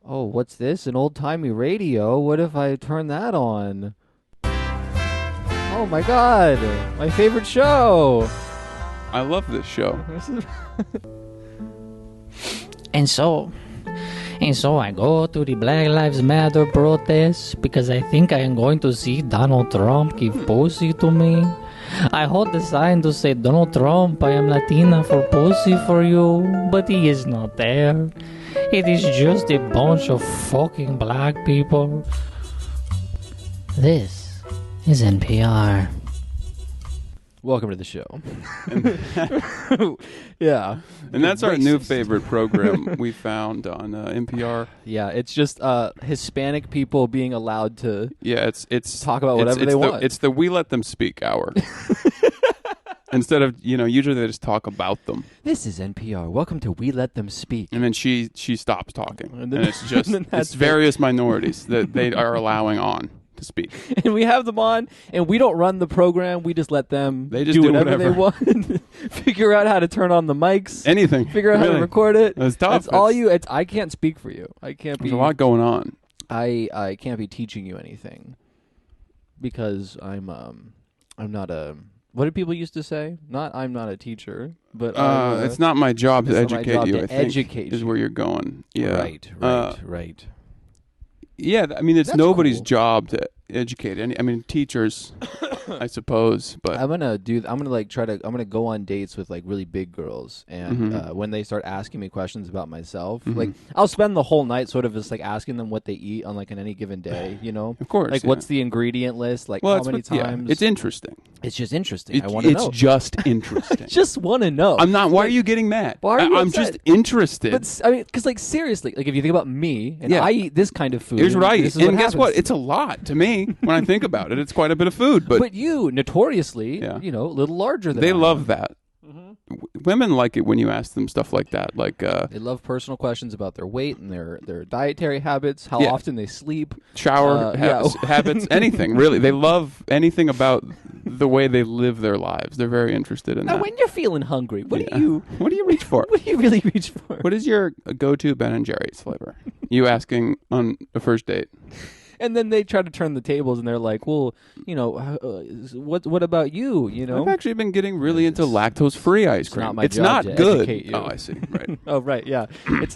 Oh, what's this? An old-timey radio? What if I turn that on? Oh my god! My favorite show! I love this show. And so I go to the Black Lives Matter protest because I think I am going to see Donald Trump give pussy to me. I hold the sign to say, Donald Trump, I am Latina for pussy for you, but he is not there. It is just a bunch of fucking black people. This is NPR. Welcome to the show. Yeah. And that's our new favorite program we found on NPR. Yeah, it's just Hispanic people being allowed to it's talk about whatever they want. It's the We Let Them Speak hour. Instead of, usually they just talk about them. This is NPR. Welcome to We Let Them Speak. And then she stops talking. And then, it's just it's various minorities that they are allowing on to speak. And we have them on, and we don't run the program. We just let them do whatever they want. Figure out how to turn on the mics. Anything. Figure out how to record it. It's tough. That's all you. I can't speak for you. I can't be. There's a lot going on. I can't be teaching you anything because I'm not a. What did people used to say? I'm not a teacher, but it's not my job to educate you. I think is where you're going. Yeah. Right. Yeah, I mean, it's That's nobody's cool. job to educate teachers, I suppose. But I'm gonna go on dates with like really big girls, and when they start asking me questions about myself, like I'll spend the whole night sort of just like asking them what they eat on like any given day, Of course, like what's the ingredient list, like how many times. It's interesting. It's just interesting. I want to know. It's just interesting. Just want to know. I'm not. Why are you getting mad? Why are you I'm upset? just interested. But I mean, because like seriously, like if you think about me and I eat this kind of food. Here's what I eat, and guess what? happens. It's a lot to me when I think about it. It's quite a bit of food, but you notoriously, a little larger than they I am. love that. Women like it when you ask them stuff like that. Like they love personal questions about their weight and their dietary habits, how often they sleep, shower habits, anything really. They love anything about the way they live their lives. They're very interested in that. When you're feeling hungry, what do you reach for? What do you really reach for? What is your go-to Ben and Jerry's flavor? You asking on a first date. And then they try to turn the tables, and they're like, "Well, what about you? I've actually been getting really into lactose-free ice cream. It's not good. Educate you. Oh, I see. Right. Oh, right. Yeah. It's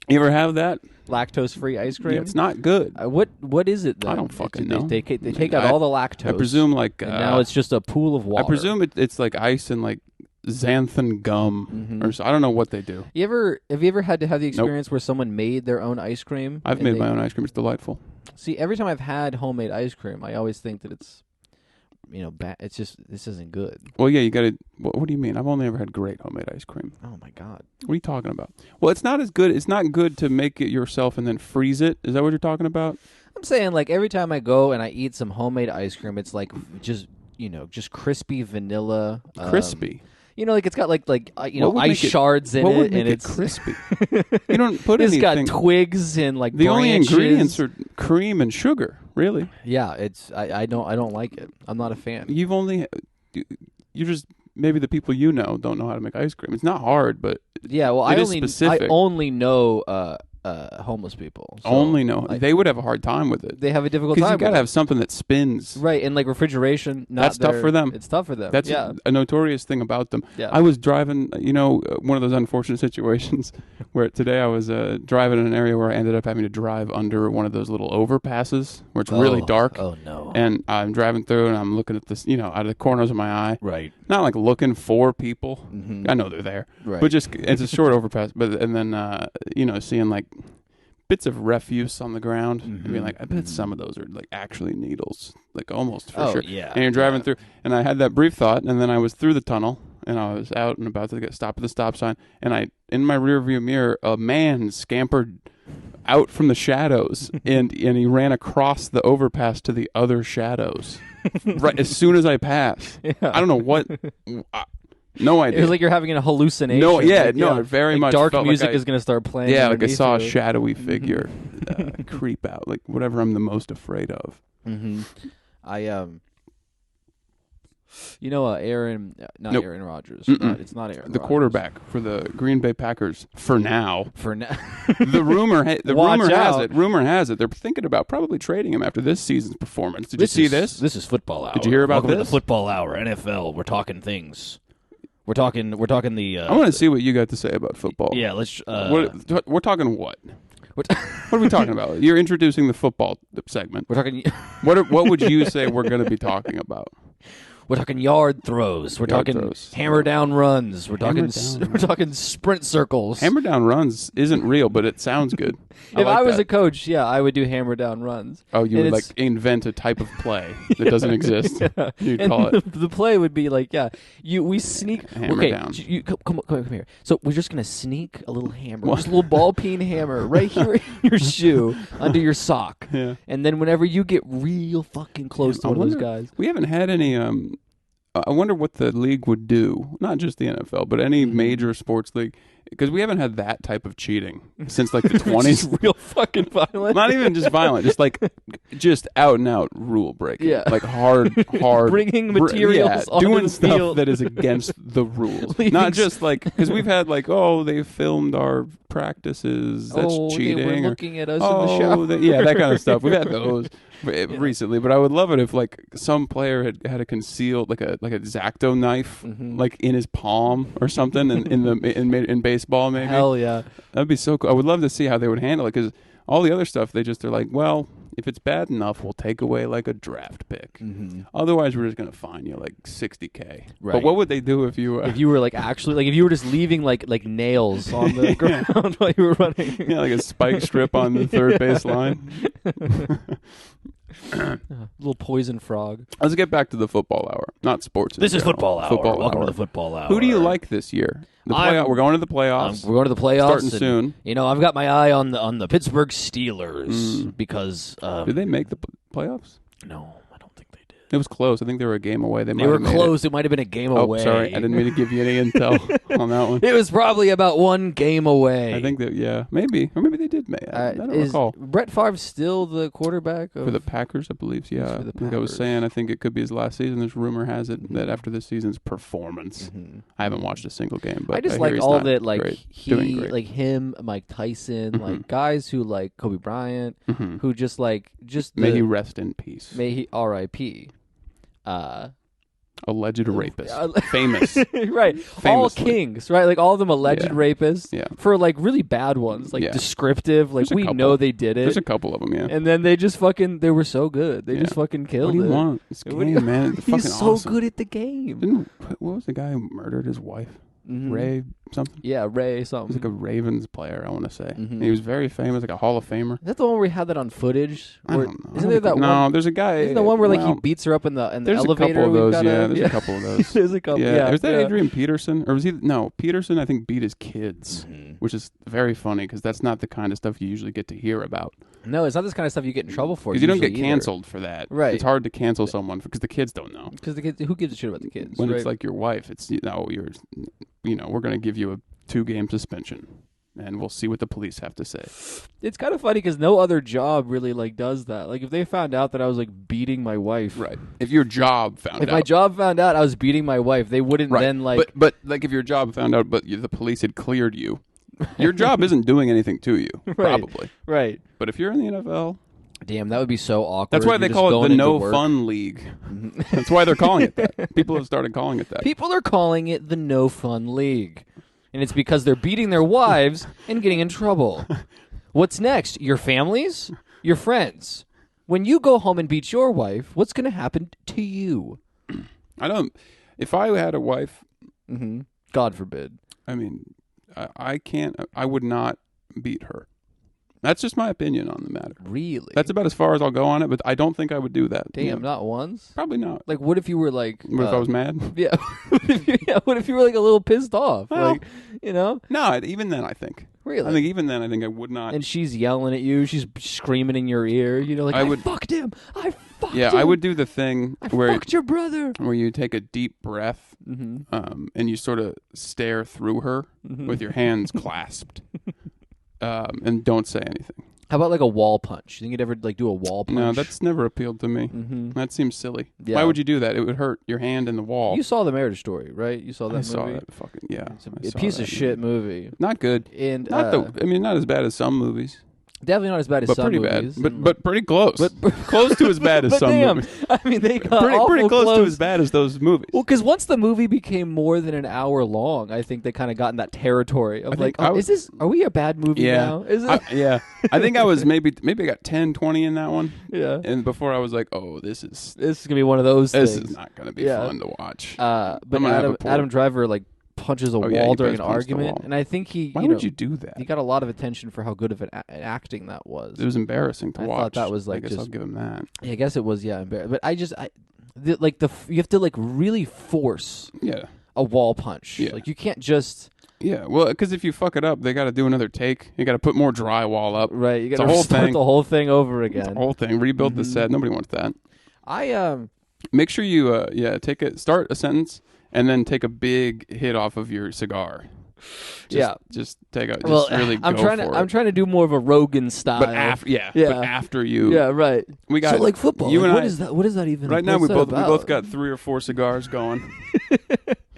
You ever have that? Lactose-free ice cream. Yeah, it's not good. What is it then? I don't fucking know. They take out all the lactose. I presume and now it's just a pool of water. I presume it's like ice and like xanthan gum or so. I don't know what they do. Have you ever had to have the experience where someone made their own ice cream? I've made my own ice cream. It's delightful. See, every time I've had homemade ice cream, I always think that it's bad. It's just this isn't good. Well, yeah, you got to. What do you mean? I've only ever had great homemade ice cream. Oh my god. What are you talking about? Well, it's not as good. It's not good to make it yourself and then freeze it. Is that what you're talking about? I'm saying like every time I go and I eat some homemade ice cream, it's like just crispy vanilla. Crispy. Like it's got like ice shards in it, and it's crispy. You don't put it's anything. got twigs and like the branches. only ingredients are cream and sugar. Really? Yeah, I don't like it. I'm not a fan. You just maybe the people don't know how to make ice cream. It's not hard, but yeah. Well, I only know homeless people. So only know they would have a hard time with it. They have a difficult time. Because you got to have something that spins, right? And like refrigeration, that's tough for them. It's tough for them. That's a notorious thing about them. Yeah. I was driving, one of those unfortunate situations where today I was driving in an area where I ended up having to drive under one of those little overpasses where it's really dark. Oh no! And I'm driving through and I'm looking at this, out of the corners of my eye. Right. Not like looking for people. Mm-hmm. I know they're there. Right. But just it's a short overpass. But and then seeing like bits of refuse on the ground and being like, I bet some of those are like actually needles, like almost for sure. Yeah. And you're driving through, and I had that brief thought, and then I was through the tunnel, and I was out and about to get stopped at the stop sign, and in my rearview mirror, a man scampered out from the shadows, and he ran across the overpass to the other shadows. Right as soon as I passed. Yeah. I don't know what. No idea. It was like you're having a hallucination. No, yeah, like, it very much dark felt music like is going to start playing. Yeah, like I saw a you. shadowy figure creep out, like whatever I'm the most afraid of. Mm-hmm. You know, Aaron, not Nope. Aaron Rodgers. Mm-mm. It's not Aaron. The Rodgers. quarterback for the Green Bay Packers for now. For now, The rumor Watch has out. it. Rumor has it they're thinking about probably trading him after this season's performance. Did you see this? This is football hour. Did you hear about Welcome this? to the football hour, NFL. We're talking things. We're talking the. I want to see what you got to say about football. Yeah, let's. We're talking what? What are we talking about? You're introducing the football segment. We're talking. What would you say we're going to be talking about? We're talking yard throws. We're Yard talking throws. hammer down runs. We're Hammer talking. down. We're talking sprint circles. Hammer down runs isn't real, but it sounds good. If I was that. a coach, yeah, I would do hammer down runs. Oh, you And would it's- like invent a type of play that doesn't exist. Yeah. You'd And call it the play would be like, we sneak. Hammer okay, down. Come here. So we're just gonna sneak a little hammer, What? just a little ball peen hammer right here in your shoe under your sock. Yeah. And then whenever you get real fucking close to I one of those wonder- guys, We haven't had any. I wonder what the league would do, not just the NFL, but any major sports league, because we haven't had that type of cheating since like the 20s. Just real fucking violent. Not even just violent, just out and out rule breaking. Yeah. Like hard Bringing materials onto doing the stuff field. that is against the rules. Leaving Not just like, because we've had like, they filmed our practices. That's cheating. They were or, looking at us in the shower. that kind of stuff. We've had those recently, but I would love it if like some player had a concealed like a X-Acto knife like in his palm or something in baseball maybe. Hell yeah. That'd be so cool. I would love to see how they would handle it, because all the other stuff they're like, well, if it's bad enough, we'll take away like a draft pick. Otherwise, we're just gonna fine you like $60K. Right. But what would they do if you If you were like actually like if you were just leaving like nails on the ground while you were running, yeah, like a spike strip on the third base line? little poison frog. Let's get back to the football hour, not sports. This in is general. football hour. Football Welcome hour. to the football hour. Who do you like this year? We're going to the playoffs. We're going to the playoffs. Starting and, soon. You know, I've got my eye on the Pittsburgh Steelers because Did they make the playoffs? no, I don't think they did. It was close. I think they were a game away. They They were might have made close. It might have been a game It. away. Oh, sorry. I didn't mean to give you any intel on that one. It was probably about one game away. I think that, yeah, maybe. Or maybe they did make it. I don't is recall. Brett Favre still the quarterback of For the Packers, I believe, yeah. for the Like I was Packers. saying, I think it could be his last season. There's rumor has it that after this season's performance, I haven't watched a single game, but I just hear like he's all not that, like great. Doing he, great. like him, Mike Tyson, like guys who like Kobe Bryant, who just May he rest in peace. may he R.I.P. Alleged rapist. Famous. Right, all Famously. kings, right? Like all of them alleged Yeah. rapists. Yeah. For like really bad ones, like Yeah. descriptive. Like There's a we couple. know they did There's it, a couple of them, yeah. and then they just they were so good. They just fucking killed What do you it. want? It's What do game, you- man. It's fucking He's so awesome. good at the game. What was the guy who murdered his wife? Mhm. Ray something? Yeah, Ray He was something. like a Ravens player, I want to say. Mhm. He was very famous, like a Hall of Famer. Is that the one where we had that on footage? I Where- don't know. Isn't there that no, one? there's a guy. Isn't the one where like he well, beats her up in the There's elevator? a couple of We've those, got yeah. There's a couple of those. There's a couple. Yeah. Yeah. Was that yeah. Adrian Peterson? Or was he? No, Peterson, I think, beat his kids, which is very funny because that's not the kind of stuff you usually get to hear about. No, it's not this kind of stuff you get in trouble for. Because you don't get usually canceled for that. Right. It's hard to cancel someone because the kids don't know. Because the kids, who gives a shit about the kids? When right? it's like your wife, it's, we're going to give you a 2-game suspension. And we'll see what the police have to say. It's kind of funny because no other job really like does that. Like if they found out that I was like beating my wife, Right. If your job found out. If my job found out I was beating my wife, they wouldn't Right. then like. But like if your job found out, but the police had cleared you, your job isn't doing anything to you, probably. Right. But if you're in the NFL, Damn, that would be so awkward. that's why You're they just call it going the into No work. Fun League. That's why they're calling it that. People have started calling it that. People are calling it the No Fun League. And it's because they're beating their wives and getting in trouble. What's next? Your families? Your friends? When you go home and beat your wife, what's going to happen to you? If I had a wife, God forbid. I mean, I would not beat her. That's just my opinion on the matter. Really? That's about as far as I'll go on it, but I don't think I would do that. Damn, Yeah. not once? Probably not. Like, what if you were like... What if I was mad? Yeah. What if you were like a little pissed off? Well, like, you know? No, even then, I think. Really? I think even then, I would not. And she's yelling at you. She's screaming in your ear. You know, like, I fucked him. I fucked him. Yeah, I would do the thing I where fucked your brother. where you take a deep breath and you sort of stare through her with your hands clasped and don't say anything. How about like a wall punch? You think you'd ever like do a wall punch? No, that's never appealed to me. Mm-hmm. That seems silly. Yeah. Why would you do that? It would hurt your hand in the wall. You saw the Marriage Story, right? You saw that I movie? saw that fucking, yeah. It's I a saw piece that of shit movie. Not good. And Not as bad as some movies. definitely not as bad as But some pretty movies. bad. But pretty close. But close to as bad as but some damn, movies. I mean, they got Pretty awful close to as bad as those movies. Well, because once the movie became more than an hour long, I think they kind of got in that territory of like, are we a bad movie now? Is it? Yeah. I think I was maybe I got 10, 20 in that one. Yeah. And before I was like, oh, this is gonna be one of those this things. is not gonna be fun to watch. But Adam Driver like punches a wall during an argument, and I think Why would you do that? He got a lot of attention for how good of an acting that was. It was embarrassing to watch. I thought that was like I guess I'll give him that. Yeah, I guess it was embarrassing. But you have to like really force a wall punch. Yeah. Like you can't just. Yeah, well, because if you fuck it up, they got to do another take. You got to put more drywall up. Right, you got to start the whole thing over again. The whole thing, rebuild the set. Nobody wants that. Make sure you start a sentence and then take a big hit off of your cigar. Just take a really. I'm trying to do more of a Rogan style. But after you. Yeah, right. We got like football. You like, and what is that? What is that even? Right now we both got 3 or 4 cigars going.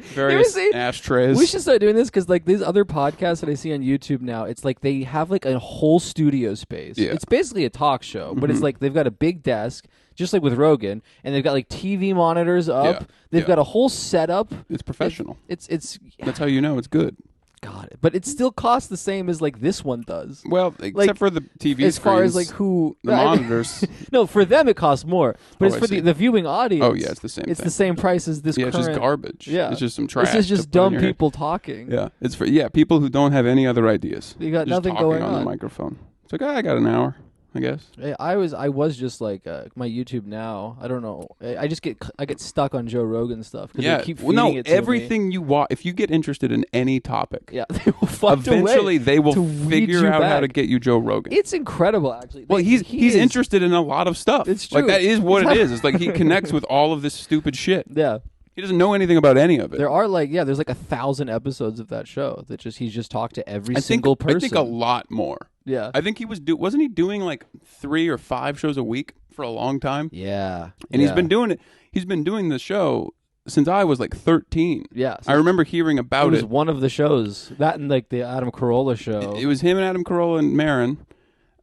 Various ashtrays. We should start doing this because like these other podcasts that I see on YouTube now, it's like they have like a whole studio space. Yeah. It's basically a talk show, but it's like they've got a big desk, just like with Rogan, and they've got like TV monitors up. Yeah. They've got a whole setup. It's professional. It's That's how you know it's good. Got it. But it still costs the same as like this one does. Well, except for the TV as far as screens, like who the monitors. No, for them it costs more. But it's for the viewing audience. Oh yeah, it's the same. It's the same price as this. Yeah, it's just garbage. Yeah, it's just some trash. This is just dumb people talking. Yeah, it's for people who don't have any other ideas. You got just nothing talking going on the microphone. It's like I got an hour, I guess. I was just like my YouTube now. I don't know. I get stuck on Joe Rogan stuff. Yeah, they keep feeding it to everything you watch. If you get interested in any topic, they will find eventually they will to figure out how to get you Joe Rogan. It's incredible, actually. Well, he's interested in a lot of stuff. It's true. Like that is what it is. It's like he connects with all of this stupid shit. Yeah. He doesn't know anything about any of it. There are there's like 1,000 episodes of that show that he's just talked to every single person. I think a lot more. Yeah. I think he wasn't he doing like 3 or 5 shows a week for a long time? Yeah. And he's been doing it. He's been doing the show since I was like 13. Yeah. I remember hearing about it. It was one of the shows. That and like the Adam Carolla show. It was him and Adam Carolla and Marin.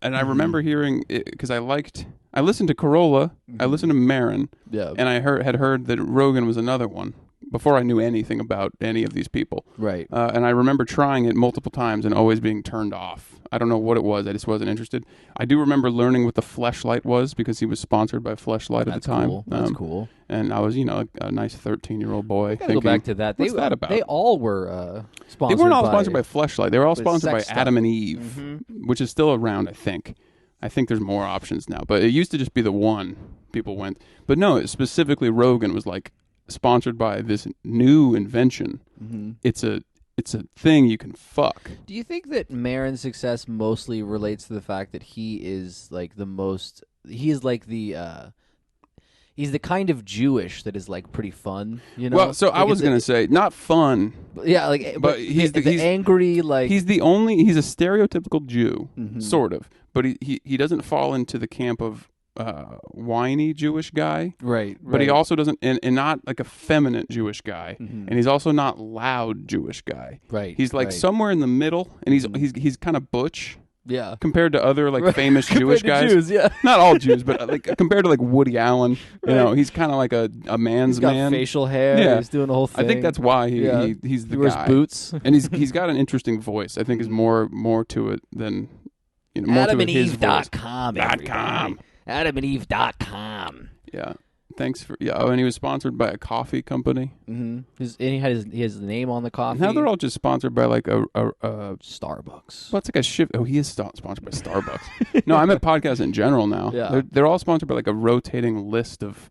And I remember hearing it because I listened to Carolla, I listened to Marin, and I had heard that Rogan was another one before I knew anything about any of these people. Right. And I remember trying it multiple times and always being turned off. I don't know what it was. I just wasn't interested. I do remember learning what the Fleshlight was because he was sponsored by Fleshlight at the time. Cool. That's cool. And I was, a nice 13-year-old boy. Go back to that. What's that about? They all were sponsored. They weren't all sponsored by Fleshlight. They were all sponsored by stuff. Adam and Eve, which is still around, I think. I think there's more options now, but it used to just be the one people went. But no, specifically Rogan was like sponsored by this new invention. It's a thing you can fuck. Do you think that Marin's success mostly relates to the fact that he is like he's the kind of Jewish that is like pretty fun, Well, so I was gonna say not fun. Yeah, but he's angry, like he's a stereotypical Jew, sort of, but he doesn't fall into the camp of whiny Jewish guy, right? But he also doesn't, and not like a feminine Jewish guy, and he's also not loud Jewish guy, right? He's like somewhere in the middle, and he's kind of butch. Yeah, compared to other like famous Jewish guys, Jews, yeah. Not all Jews, but like compared to like Woody Allen, he's kind of like a man's he's got man. Facial hair, yeah. He's doing the whole thing. I think that's why he's the he wears guy. Boots, and he's got an interesting voice. I think is more to it than more to it his voice. AdamandEve.com. AdamandEve.com. Yeah. Thanks for and he was sponsored by a coffee company. Mm-hmm. And he had his name on the coffee. Now they're all just sponsored by like a Starbucks. Well, it's like a shift. Oh, he is sponsored by Starbucks. No, I meant podcasts in general now. Yeah. They're all sponsored by like a rotating list of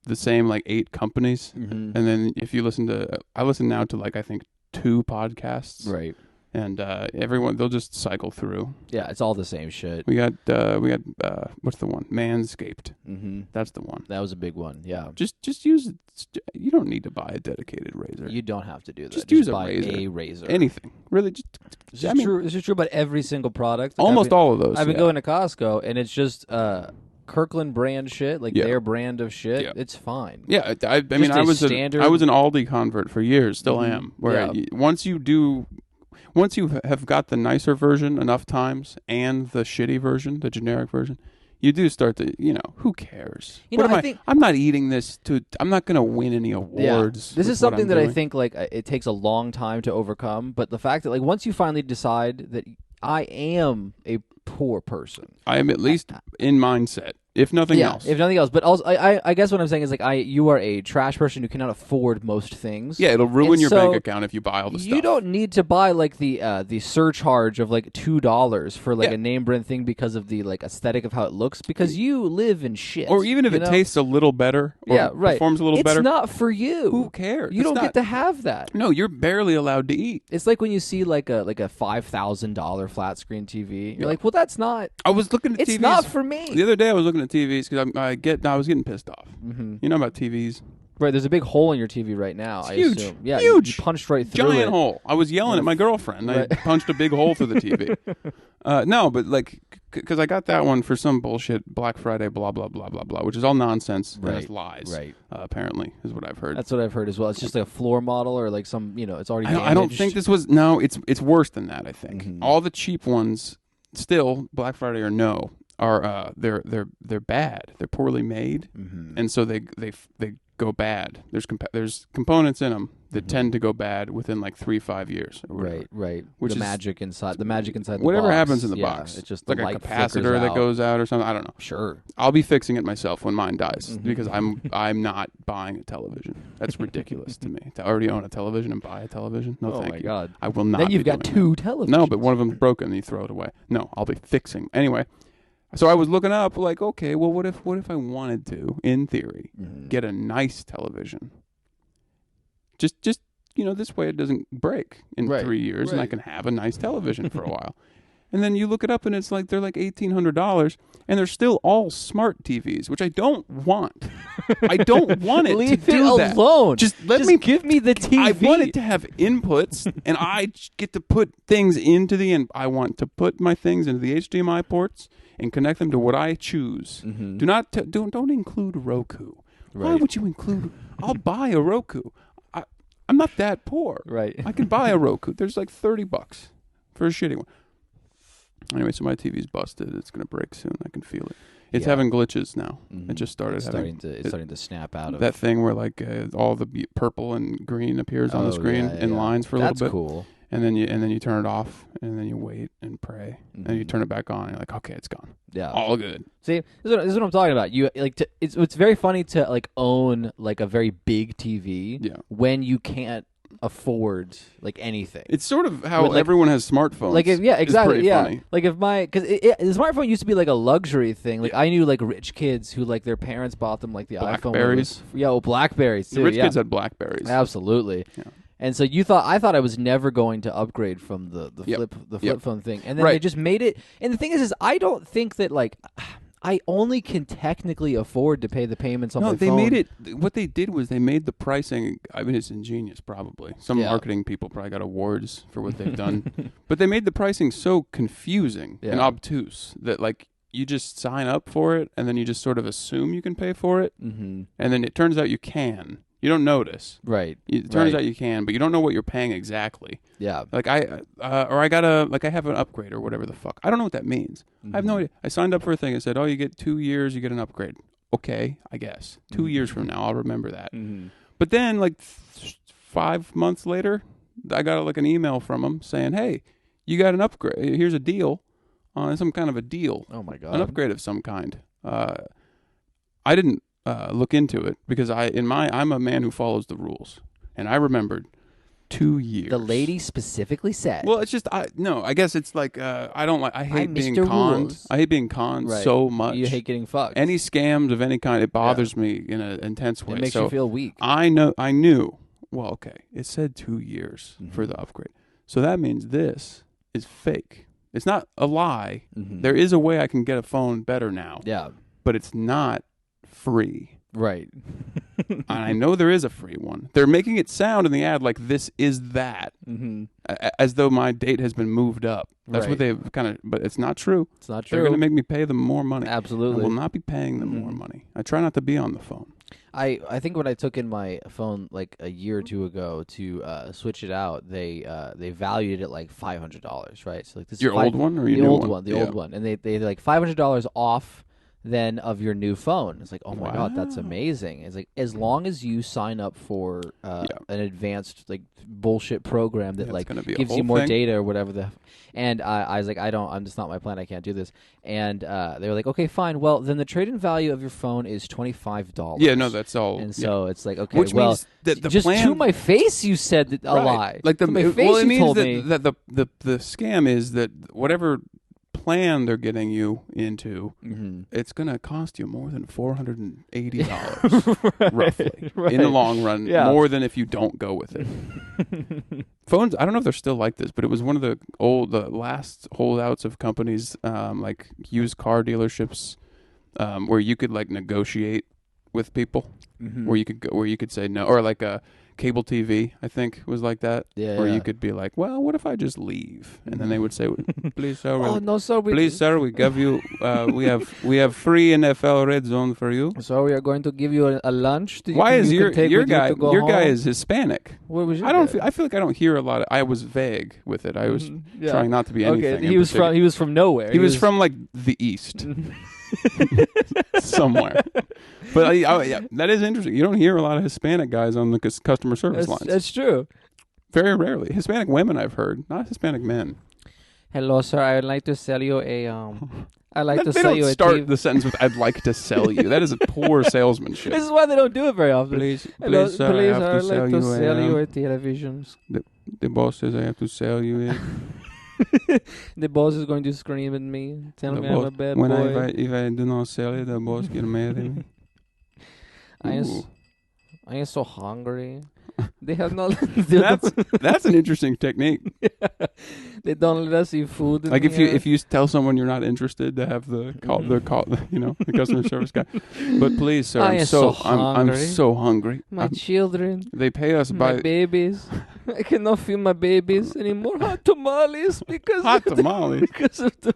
the same like 8 companies, and then if you I listen now to like I think 2 podcasts, right? And everyone, they'll just cycle through. Yeah, it's all the same shit. We got what's the one? Manscaped. Mm-hmm. That's the one. That was a big one. Yeah. Just use. You don't need to buy a dedicated razor. You don't have to do that. Just use buy a razor. Anything, really. This is true about every single product. Almost all of those. I've been going to Costco, and it's just Kirkland brand shit, like their brand of shit. Yeah. It's fine. Yeah, I mean, I was an Aldi convert for years. Still am. Where once you have got the nicer version enough times and the shitty version, the generic version, you do start to, who cares? I'm not eating this I'm not going to win any awards. Yeah. This is something that I think it takes a long time to overcome, but the fact that once you finally decide that I am a poor person, I am at least in mindset. If nothing else. If nothing else. But also, I guess what I'm saying is you are a trash person who cannot afford most things. Yeah, it'll ruin your bank account if you buy all the stuff. You don't need to buy the surcharge of $2 for a name brand thing because of the aesthetic of how it looks, because you live in shit. Or even if it tastes a little better or performs a little better. It's not for you. Who cares? You don't get to have that. No, you're barely allowed to eat. It's like when you see a $5,000 flat screen TV. You're like, well, that's not. I was looking at TVs. It's not for me. The other day I was looking at TVs because I was getting pissed off. Mm-hmm. You know about TVs? Right, there's a big hole in your TV right now. It's huge. Assume. Yeah, huge. You punched right through Giant hole. I was yelling at my girlfriend. I punched a big hole through the TV. No, but because I got that one for some bullshit Black Friday, blah blah blah blah blah, which is all nonsense. Right. And it's lies. Right. Apparently, is what I've heard. That's what I've heard as well. It's just a floor model or some. It's already. I don't think this was. No, it's worse than that. I think all the cheap ones, still Black Friday or no, are they're bad. They're poorly made, and so they go bad. There's components in them that tend to go bad within 3-5 years. Right. Which the magic inside the whatever box. happens in the box. It's just like a capacitor that goes out or something. I don't know. Sure. I'll be fixing it myself when mine dies because I'm not buying a television. That's ridiculous to me. To already own a television and buy a television. No, thank you. Oh my God. I will not. Then you've got two televisions. No, but one of them's broken and you throw it away. No, I'll be fixing. Anyway. So I was looking up okay, well, what if I wanted to, in theory, get a nice television? Just this way it doesn't break in 3 years, and I can have a nice television for a while. And then you look it up, and it's they're $1,800, and they're still all smart TVs, which I don't want. I don't want it Leave to do it that. alone. Just give me the TV. I want it to have inputs, and I get to put things into I want to put my things into the HDMI ports and connect them to what I choose. Do not don't include Roku. Why would you include? I'll buy a Roku. I'm not that poor. Right. I can buy a Roku. There's $30 for a shitty one. Anyway, so my TV's busted. It's gonna break soon. I can feel it. It's having glitches now. It just started starting to snap out of that thing where all the purple and green appears on the screen in lines for a little bit. That's cool. And then you turn it off, and then you wait and pray, and you turn it back on. And you're like, okay, it's gone. Yeah, all good. See, this is what I'm talking about. You it's very funny to own a very big TV when you can't afford anything. It's sort of how everyone has smartphones. Exactly. It's funny. Because the smartphone used to be a luxury thing. I knew rich kids who their parents bought them the iPhone. Blackberries. Blackberries too. The rich kids had Blackberries. Absolutely. Yeah. And so I thought I was never going to upgrade from the flip phone thing, and then they just made it. And the thing is I don't think that I only can technically afford to pay the payments on my phone. No, they made it. What they did was they made the pricing. I mean, it's ingenious. Probably some marketing people probably got awards for what they've done, but they made the pricing so confusing and obtuse that you just sign up for it, and then you just sort of assume you can pay for it, and then it turns out you can. You don't notice. Right. It turns out you can, but you don't know what you're paying exactly. Yeah. I have an upgrade or whatever the fuck. I don't know what that means. I have no idea. I signed up for a thing and said, you get 2 years, you get an upgrade. Okay, I guess. 2 years from now, I'll remember that. But then 5 months later, I got an email from them saying, hey, you got an upgrade. Here's a deal. Some kind of a deal. Oh my God. An upgrade of some kind. I didn't look into it because I'm a man who follows the rules, and I remembered 2 years. The lady specifically said. Well, it's just I guess it's I hate being Mr. conned. Rules. I hate being conned so much. You hate getting fucked. Any scams of any kind, it bothers me in an intense way. It makes you feel weak. I knew. Well, okay, it said 2 years for the upgrade. So that means this is fake. It's not a lie. Mm-hmm. There is a way I can get a phone better now. Yeah. But it's not free. Right. And I know there is a free one. They're making it sound in the ad like this is that, as though my date has been moved up. That's what they've kind of, but it's not true. It's not true. They're going to make me pay them more money. Absolutely. I will not be paying them more money. I try not to be on the phone. I think when I took in my phone like a year or two ago to switch it out, they valued it like $500, right? So like this Your is old one or your the new old one? one, the old one, and they like $500 off then of your new phone. It's like, oh my god, that's amazing. It's like as long as you sign up for an advanced like bullshit program that like gives you more data or whatever and I was like, I'm just not my plan. I can't do this. And they were like, okay, fine. Well, then the trade-in value of your phone is $25. Yeah, no, that's all. And so it's like, okay, which well, means that the just plan, to my face, you said a lie. Like to my face, well, it you means told that, me. that the scam is that whatever plan they're getting you into, it's going to cost you more than $480 roughly in the long run, more than if you don't go with it. Phones, I don't know if they're still like this, but it was one of the last holdouts of companies like used car dealerships where you could like negotiate with people, where you could say no, or like a cable TV, I think was like that, where you could be like, well, what if I just leave? And then they would say, please sir, no sir, please sir, we give you we have free NFL red zone for you. So we are going to give you a lunch. Why is your guy is Hispanic? What was your I feel like I don't hear a lot of, I was vague with it. I was trying not to be anything. Okay, he was from nowhere. He was from like the East. Somewhere. But that is interesting. You don't hear a lot of Hispanic guys on the customer service lines. That's true. Very rarely. Hispanic women I've heard, not Hispanic men. Hello, sir. I would like to sell you a I'd like to they sell don't you a start TV. the sentence with "I'd like to sell you." That is a poor salesmanship. This is why they don't do it very often. Please, Hello, sir, I have I'd to like to sell you a a television. the boss says I have to sell you it. The boss is going to scream at me, tell me I'm a bad when boy. if I do not sell it, the boss get mad at me. I am so hungry. They have not. That's an interesting technique. They don't let us eat food. Like if you tell someone you're not interested to have the customer service guy. But please, sir, I'm so hungry. My children. They pay us My babies. I cannot feed my babies anymore. Hot tamales because hot tamales because of the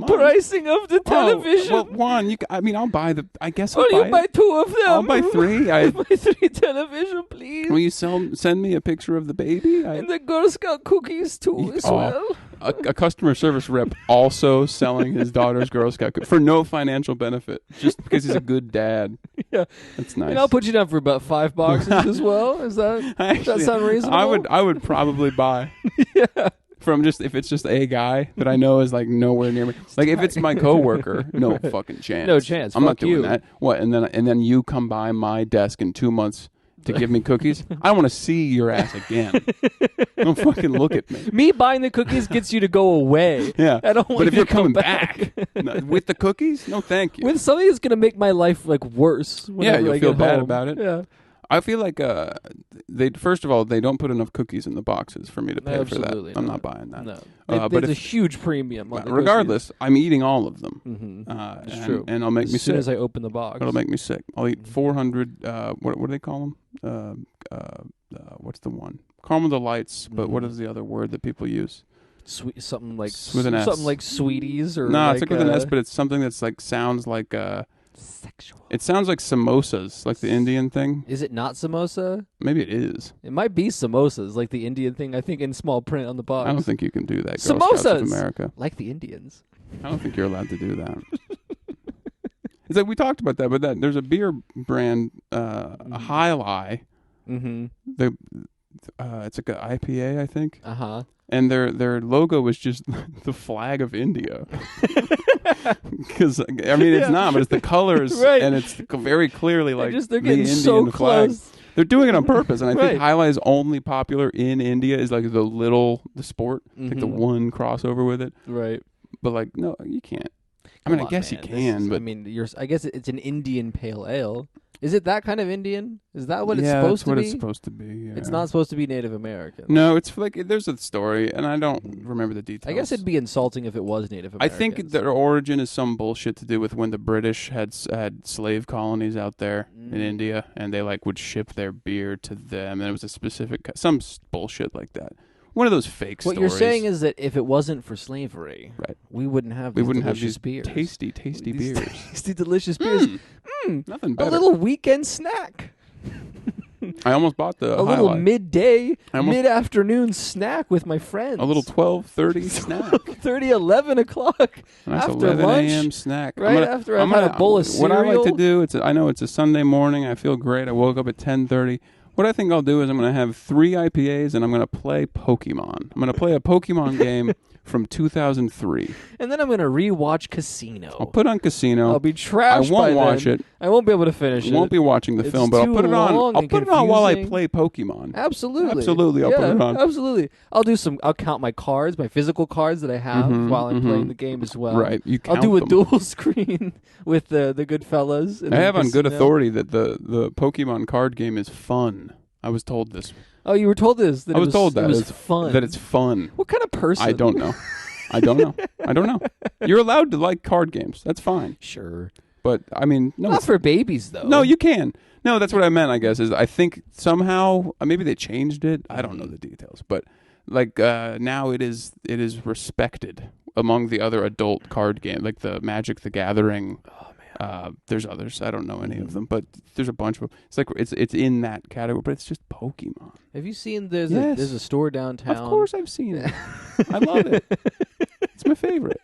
pricing of the television. Well, Juan, I'll buy the. I guess I'll you buy 2 of them. I'll buy 3. I buy 3 television, please. Will you send me a picture of the baby? And the Girl Scout cookies too, as well. A customer service rep also selling his daughter's Girl Scout cookies for no financial benefit, just because he's a good dad. Yeah, that's nice. And I'll put you down for about 5 boxes as well. Does that sound reasonable? I would probably buy. Yeah. From if it's just a guy that I know is like nowhere near me. Like if it's my coworker, no fucking chance. No chance. I'm not doing that. What? And then you come by my desk in 2 months to give me cookies? I don't want to see your ass again. Don't fucking look at me. Me buying the cookies gets you to go away. Yeah. I don't want but if you you're to come coming back with the cookies, no thank you. With something that's going to make my life like worse. Yeah, you'll feel bad home. about it. Yeah. I feel like first of all, they don't put enough cookies in the boxes for me to pay for that. I'm not buying that. No. But it's a huge premium on the regardless, I'm eating all of them. Mm-hmm. It's true. And it'll make me sick. As soon as I open the box. It'll make me sick. I'll eat 400, what do they call them? What's the one? Caramel Delights, but what is the other word that people use? Something like with an S. Something like Sweeties or no, like, it's like with an S, but it's something that's like sounds like sexual. It sounds like samosas, like the Indian thing. Is it not samosa? Maybe it is. It might be samosas, like the Indian thing. I think in small print on the box. I don't think you can do that. Samosas, Girl Scouts of America, like the Indians. I don't think you're allowed to do that. It's like we talked about that, but there's a beer brand, High Lie. Mm-hmm. It's like an IPA, I think. Uh-huh. And their logo was just the flag of India. Because it's not, but it's the colors, right. And it's very clearly like they're the getting Indian so flag. close. They're doing it on purpose, and I Right. think High Lie is only popular in India. Is like the sport, like the one crossover with it. Right. But like, no, you can't. Come I on, guess man. you can, but I guess it's an Indian pale ale. Is it that kind of Indian? Is that what it's Yeah, supposed that's to what be? it's supposed to be. Yeah. It's not supposed to be Native American. No, it's like there's a story, and I don't remember the details. I guess it'd be insulting if it was Native I American. think their origin is some bullshit to do with when the British had slave colonies out there in India, and they like would ship their beer to them, and it was a specific some bullshit like that. One of those fake what stories. you're saying is that if it wasn't for slavery, right, we wouldn't have we these wouldn't have delicious these beers. tasty These beers. tasty, delicious beers. Nothing A better. little weekend snack. I almost bought the A little highlight. midday, mid-afternoon snack with my friends. A little 12:30 snack. 11 o'clock Nice after 11 lunch. a.m. snack. Right after I've had a bowl of What I like to cereal. do, I know it's a Sunday morning. I feel great. I woke up at 10:30. What I think I'll do is I'm going to have 3 IPAs and I'm going to play Pokemon. I'm going to play a Pokemon game from 2003. And then I'm going to rewatch Casino. I'll put on Casino. I'll be trashed I won't by watch then. it. I won't be able to finish it. I won't be watching the It's film, but I'll too put it on. long I'll and put it on while I confusing. play Pokemon. Absolutely. Absolutely, I'll put it on. Absolutely. I'll count my cards, my physical cards that I have while I'm playing the game as well. Right, you I'll count do a them. dual screen with the good fellas. I have on good authority that the Pokemon card game is fun. I was told this. Oh, you were told this. That I was told that it was it's fun. That it's fun. What kind of person? I don't know. I don't know. You're allowed to like card games. That's fine. Sure. But I mean, no, Not for babies though. no, you can. No, that's what I meant. I guess is I think somehow maybe they changed it. I don't know the details, but like now it is respected among the other adult card games, like the Magic the Gathering. Oh man. There's others. I don't know any of them, but there's a bunch of them. It's like it's in that category, but it's just Pokemon. Have you seen there's Yes. a store downtown? Of course, I've seen it. I love it. It's my favorite.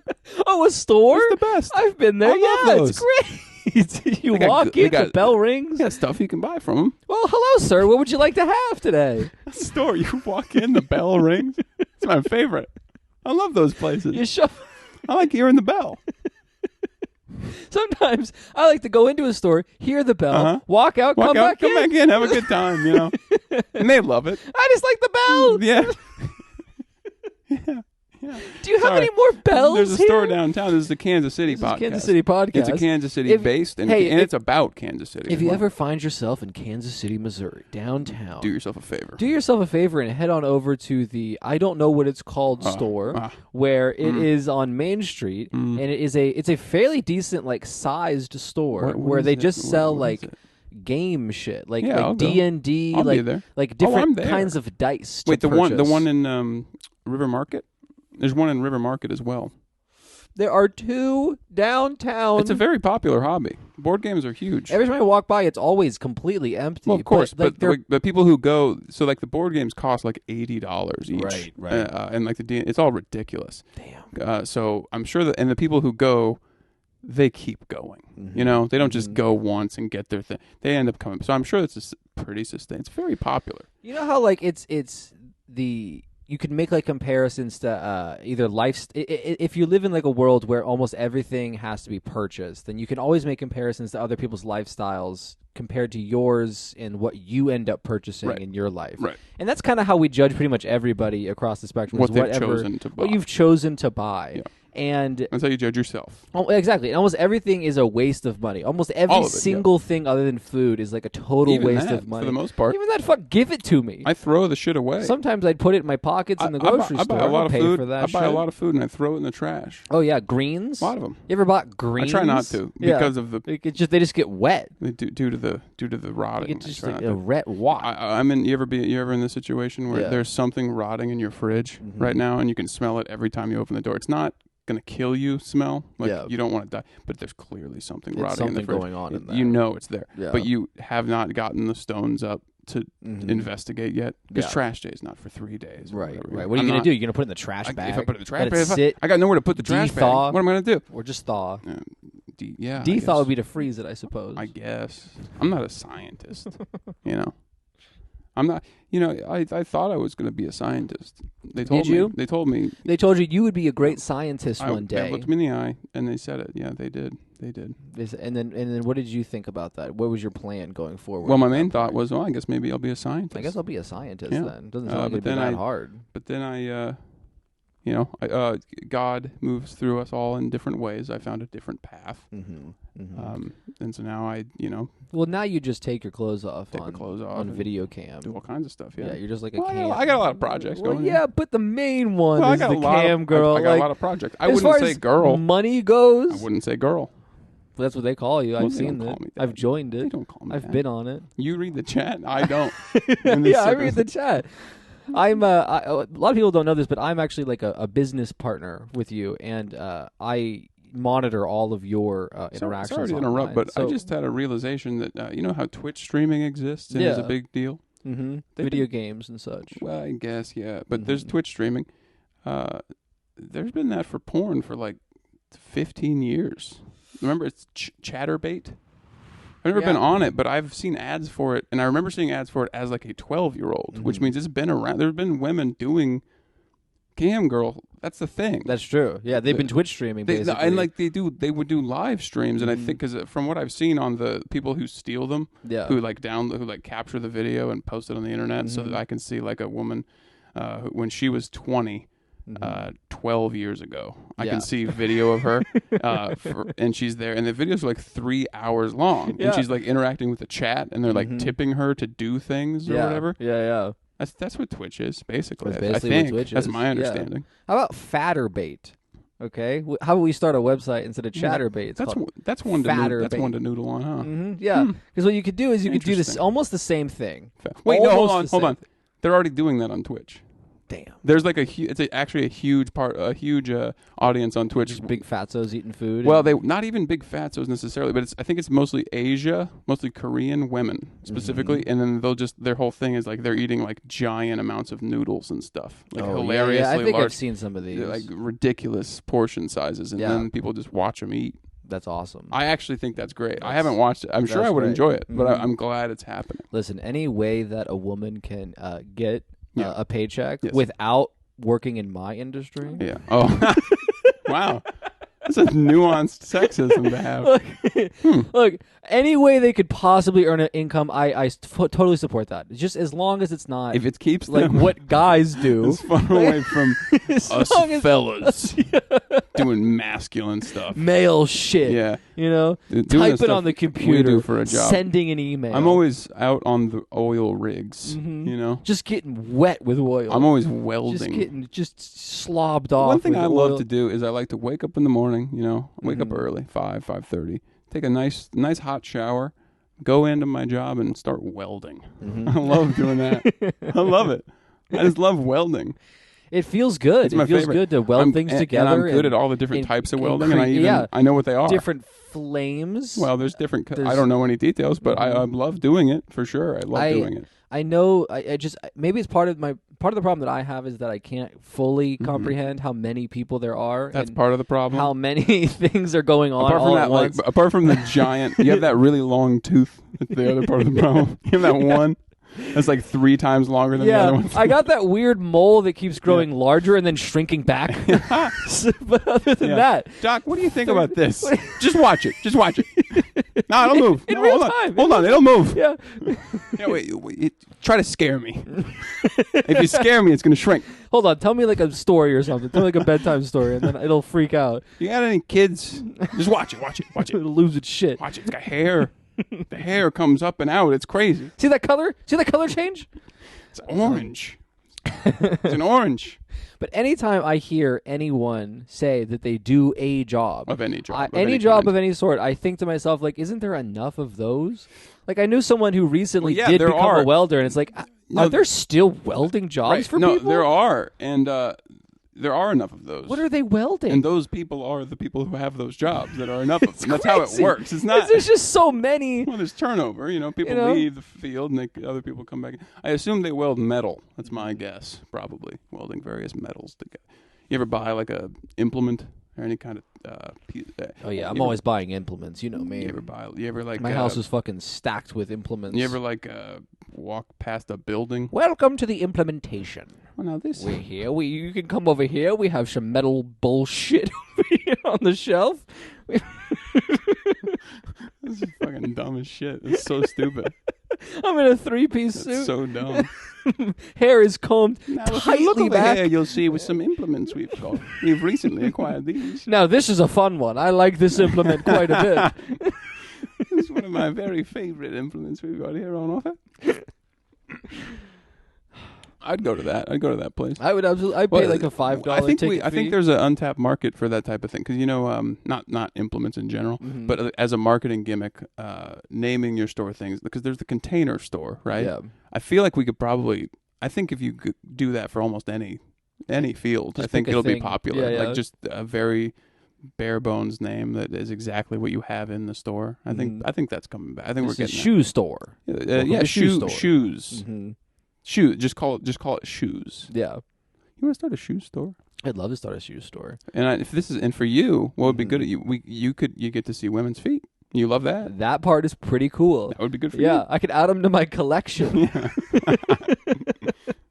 Oh, a store? It's the best. I've been there. I love It's great. You They got walk good- they in, the got- bell rings. Yeah, stuff you can buy from them. Well, hello, sir. What would you like to have today? Store. You walk in, the bell rings. It's my favorite. I love those places. You show. I like hearing the bell. Sometimes I like to go into a store, hear the bell, walk out, come back in. have a good time, you know. And they love it. I just like the bell. Yeah. Do you have Sorry. any more bells? There's a here? store downtown. This is the Kansas City This is podcast. Kansas City podcast. It's a Kansas City based, and it's about Kansas City. If as you well. ever find yourself in Kansas City, Missouri, downtown, do yourself a favor. do yourself a favor and head on over to the I don't know what it's called store, where it is on Main Street, and it's a fairly decent like sized store What where is they it? just sell What is like it? game shit, like I'll go. D&D, I'll be there. like I'm different there. kinds of dice. to Wait, the one purchase. in River Market. There's one in River Market as well. There are 2 downtown. It's a very popular hobby. Board games are huge. Every time I walk by, it's always completely empty. Well, of course, but the people who go, so like the board games cost like $80 each, Right. and like it's all ridiculous. damn. So I'm sure that, and the people who go, they keep going. You know, they don't just go once and get their thing. They end up coming. So I'm sure it's pretty sustained. It's very popular. You know how like it's the. You could make like comparisons to either life. If you live in like a world where almost everything has to be purchased, then you can always make comparisons to other people's lifestyles compared to yours and what you end up purchasing in your life. Right. And that's kind of how we judge pretty much everybody across the spectrum. What is they've whatever, chosen to buy. What you've chosen to buy. Yeah. And That's how you judge yourself. oh, exactly. And almost everything is a waste of money. Almost every All of it, single thing other than food is like a total Even waste that, of money. for the most part. Even that, give it to me. I throw the shit away. Sometimes I'd put it in my pockets in the grocery I buy store. a lot of pay food. for that I buy a shit. lot of food and I throw it in the trash. Oh yeah, greens. A lot of them. You ever bought greens? I try not to Yeah. because of the they just get wet. due to the rotting. You get just I try like not a to. red wot. I'm in. You ever in this situation where Yeah. there's something rotting in your fridge right now, and you can smell it every time you open the door. It's not gonna kill you. Smell like Yeah. you don't want to die, but there's clearly something There's rotting in the something fridge. going on in there. You know it's there, Yeah. but you have not gotten the stones up to investigate yet because Yeah. trash day is not for 3 days. or Right, whatever. right. What are you I'm gonna not- do? You're gonna put it in the trash bag. If I put it in the trash let bag, it sit, I got nowhere to put the trash de-thaw, bag. What am I gonna do? or just thaw. Yeah, I De-thaw guess. would be to freeze it, I suppose. I guess. I'm not a scientist. You know, I'm not. You know, I thought I was going to be a scientist. They told Did you? me. They told me. They told you would be a great scientist one They day. looked me in the eye and they said it. Yeah, they did. They did. And then what did you think about that? What was your plan going forward? Well, my at that main thought point? was, well, I guess maybe I'll be a scientist. I guess I'll be a scientist Yeah. then. Doesn't sound like but it'd be then that I- hard. But then I God moves through us all in different ways. I found a different path. And so now I, Well, now you just take your clothes off take my clothes off on and video cam. do all kinds of stuff. Yeah, You're just like a Well, cam. I got a lot of projects Well, going. yeah, but the main one Well, I is got the a lot cam of, girl. I got like, a lot of projects. I as wouldn't far say as girl. money goes, I wouldn't say girl. that's what they call you. Well, I've they seen don't it. call me that. I've joined They it. don't call me I've that. been on it. You read the chat. I don't. Yeah, I read the chat. I'm a lot of people don't know this, but I'm actually like a business partner with you, and I monitor all of your interactions. Sorry to online. interrupt, but So, I just had a realization that you know how Twitch streaming exists and is a Yeah. big deal. video games and such. Well, I guess but there's Twitch streaming. There's been that for porn for like 15 years. Remember, it's Chatterbait. I've never been on it, but I've seen ads for it, and I remember seeing ads for it as like a 12-year-old, which means it's been around. There's been women doing cam girl. That's the thing. That's true. Yeah, they've been Twitch streaming basically. And like they would do live streams, and I think because from what I've seen on the people who steal them, who like capture the video and post it on the internet, so that I can see like a woman when she was 20. 12 years ago. I can see video of her and she's there, and the videos are like 3 hours long, and she's like interacting with the chat, and they're like tipping her to do things or whatever. Yeah. That's what Twitch is basically. That's basically I think what Twitch that's is. my understanding. How about Fatterbait? Okay, how about we start a website instead of Chatterbait? It's called That's one to noodle on, huh? Yeah, because what you could do is you could do this Interesting. almost the same thing. Wait, no, Almost hold the on. same They're already doing that on Twitch. Damn. There's like actually a huge audience on Twitch. Just big fatzos eating food. Well, they not even big fatzos necessarily, but I think it's mostly Asia, mostly Korean women specifically, and then their whole thing is like they're eating like giant amounts of noodles and stuff, like hilariously I think large. I've seen some of these. They're like ridiculous portion sizes, and then people just watch them eat. That's awesome. I actually think that's great. I haven't watched it. I'm sure I would enjoy it, but I'm glad it's happening. Listen, any way that a woman can get a paycheck Yes. without working in my industry. Yeah. Oh, wow. That's a nuanced sexism to have. Look, any way they could possibly earn an income, I totally support that. Just as long as it's not If it keeps like them what guys do. as far away from As us long as- fellas doing masculine stuff. Male shit. Yeah. You know, Doing the typing stuff on the we computer, do for a job. sending an email. I'm always out on the oil rigs, you know? just getting wet with oil. I'm always welding. just slobbed off. One thing with I oil. love to do is I like to wake up in the morning, wake up early, 5:30, take a nice hot shower, go into my job and start welding. I love doing that. I love it. I just love welding. It feels good. It's my It feels favorite. good to weld things together. And I'm good at all the different types of welding, and I know what they are. Different flames. Well, there's different. I don't know any details, but I love doing it for sure. I love doing it. I know. I just maybe it's part of the problem that I have is that I can't fully comprehend how many people there are. That's and part of the problem. how many things are going on apart from all that, at once. apart from the giant, you have that really long tooth. That's the other part of the problem. You have that one that's like 3 times longer than the other one. I got that weird mole that keeps growing larger and then shrinking back. But other than that, Doc, what do you think about this? Just watch it. Just watch it. No, it'll move. In No, real hold time. on. Hold on. It'll move. yeah. Yeah, wait, try to scare me. If you scare me, it's going to shrink. Hold on, tell me like a story or something. Tell me like a bedtime story, and then it'll freak out. You got any kids? Just watch it. Watch it. Watch it. It'll lose its shit. Watch it. It's got hair. The hair comes up and out. It's crazy. See that color? See that color change? It's orange. It's an orange. But anytime I hear anyone say that they do a job Of any job. of any any job kind. of any sort, I think to myself, like, isn't there enough of those? Like, I knew someone who recently Well, yeah, did there become are. a welder, and it's like, are there still welding jobs Right. for no, people? there are. And there are enough of those. What are they welding? And those people are the people who have those jobs that are enough of them. That's how it crazy. works. It's not. There's just so many. Well, there's turnover. People leave the field and other people come back. I assume they weld metal. That's my guess. Probably welding various metals together. You ever buy like a implement or any kind of? Oh yeah, I'm always buying implements. You know me. You ever like? My house is fucking stacked with implements. You ever like walk past a building? Welcome to the implementation. Well, now this. We're here. You can come over here. We have some metal bullshit over here on the shelf. This is fucking dumb as shit. It's so stupid. I'm in a 3-piece suit. It's so dumb. Hair is combed Now, if you look tightly over back. here, you'll see with some implements we've got. We've recently acquired these. Now, this is a fun one. I like this implement quite a bit. It's one of my very favorite implements we've got here on offer. I'd go to that. I'd go to that place. I would absolutely. I'd pay like a $5 I think ticket I think fee. there's an untapped market for that type of thing because not implements in general, Mm-hmm. but as a marketing gimmick, naming your store things because there's the container store, right? Yeah. I feel like we could probably. I think if you could do that for almost any field, Just I think pick a it'll be thing. popular. Yeah, yeah. Like just a very bare bones name that is exactly what you have in the store. I think that's coming back. I think This we're is getting shoe store. that. to shoe store. Shoes. Mm-hmm. Shoes. Just call it shoes. Yeah. You want to start a shoe store? I'd love to start a shoe store. And for you, what would be good Mm-hmm. at you get to see women's feet. You love that. That part is pretty cool. That would be good for Yeah, you. I could add them to my collection.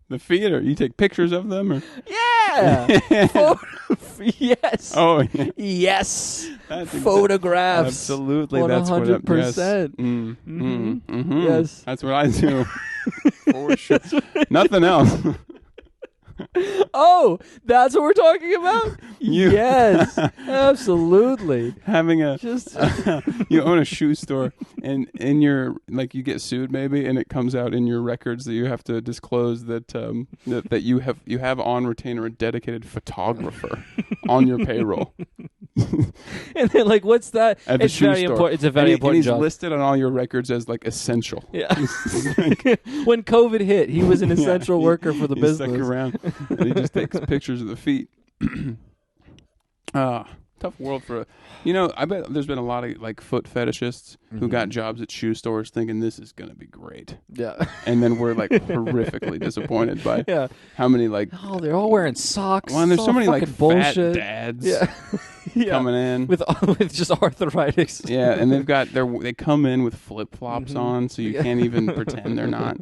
The feet, or you take pictures of them, or Yeah. Yes. oh yeah, Yes. That's Photographs. absolutely. That's what it, 100%. Yes. Yes. That's what I do. For sure. Nothing else. Oh, that's what we're talking about? You- Yes. Absolutely. Having a Just you own a shoe store, and in your like you get sued maybe, and it comes out in your records that you have to disclose that that you have on retainer a dedicated photographer on your payroll. and then like what's that? At the It's shoe very store. important. It's a very and important he's job. listed on all your records as like essential. Yeah. When COVID hit, he was an Yeah, essential worker for the he business. stuck around, and he just takes pictures of the feet. Tough world for I bet there's been a lot of like foot fetishists who got jobs at shoe stores thinking this is gonna be great, Yeah. and then we're like horrifically disappointed by Yeah. how many like Oh, they're all wearing socks. well, and there's It's so all many like fucking fat bullshit. dads Yeah. Yeah. coming in. with just arthritis. Yeah, and they come in with flip flops Mhm. on, so you Yeah. can't even pretend they're not.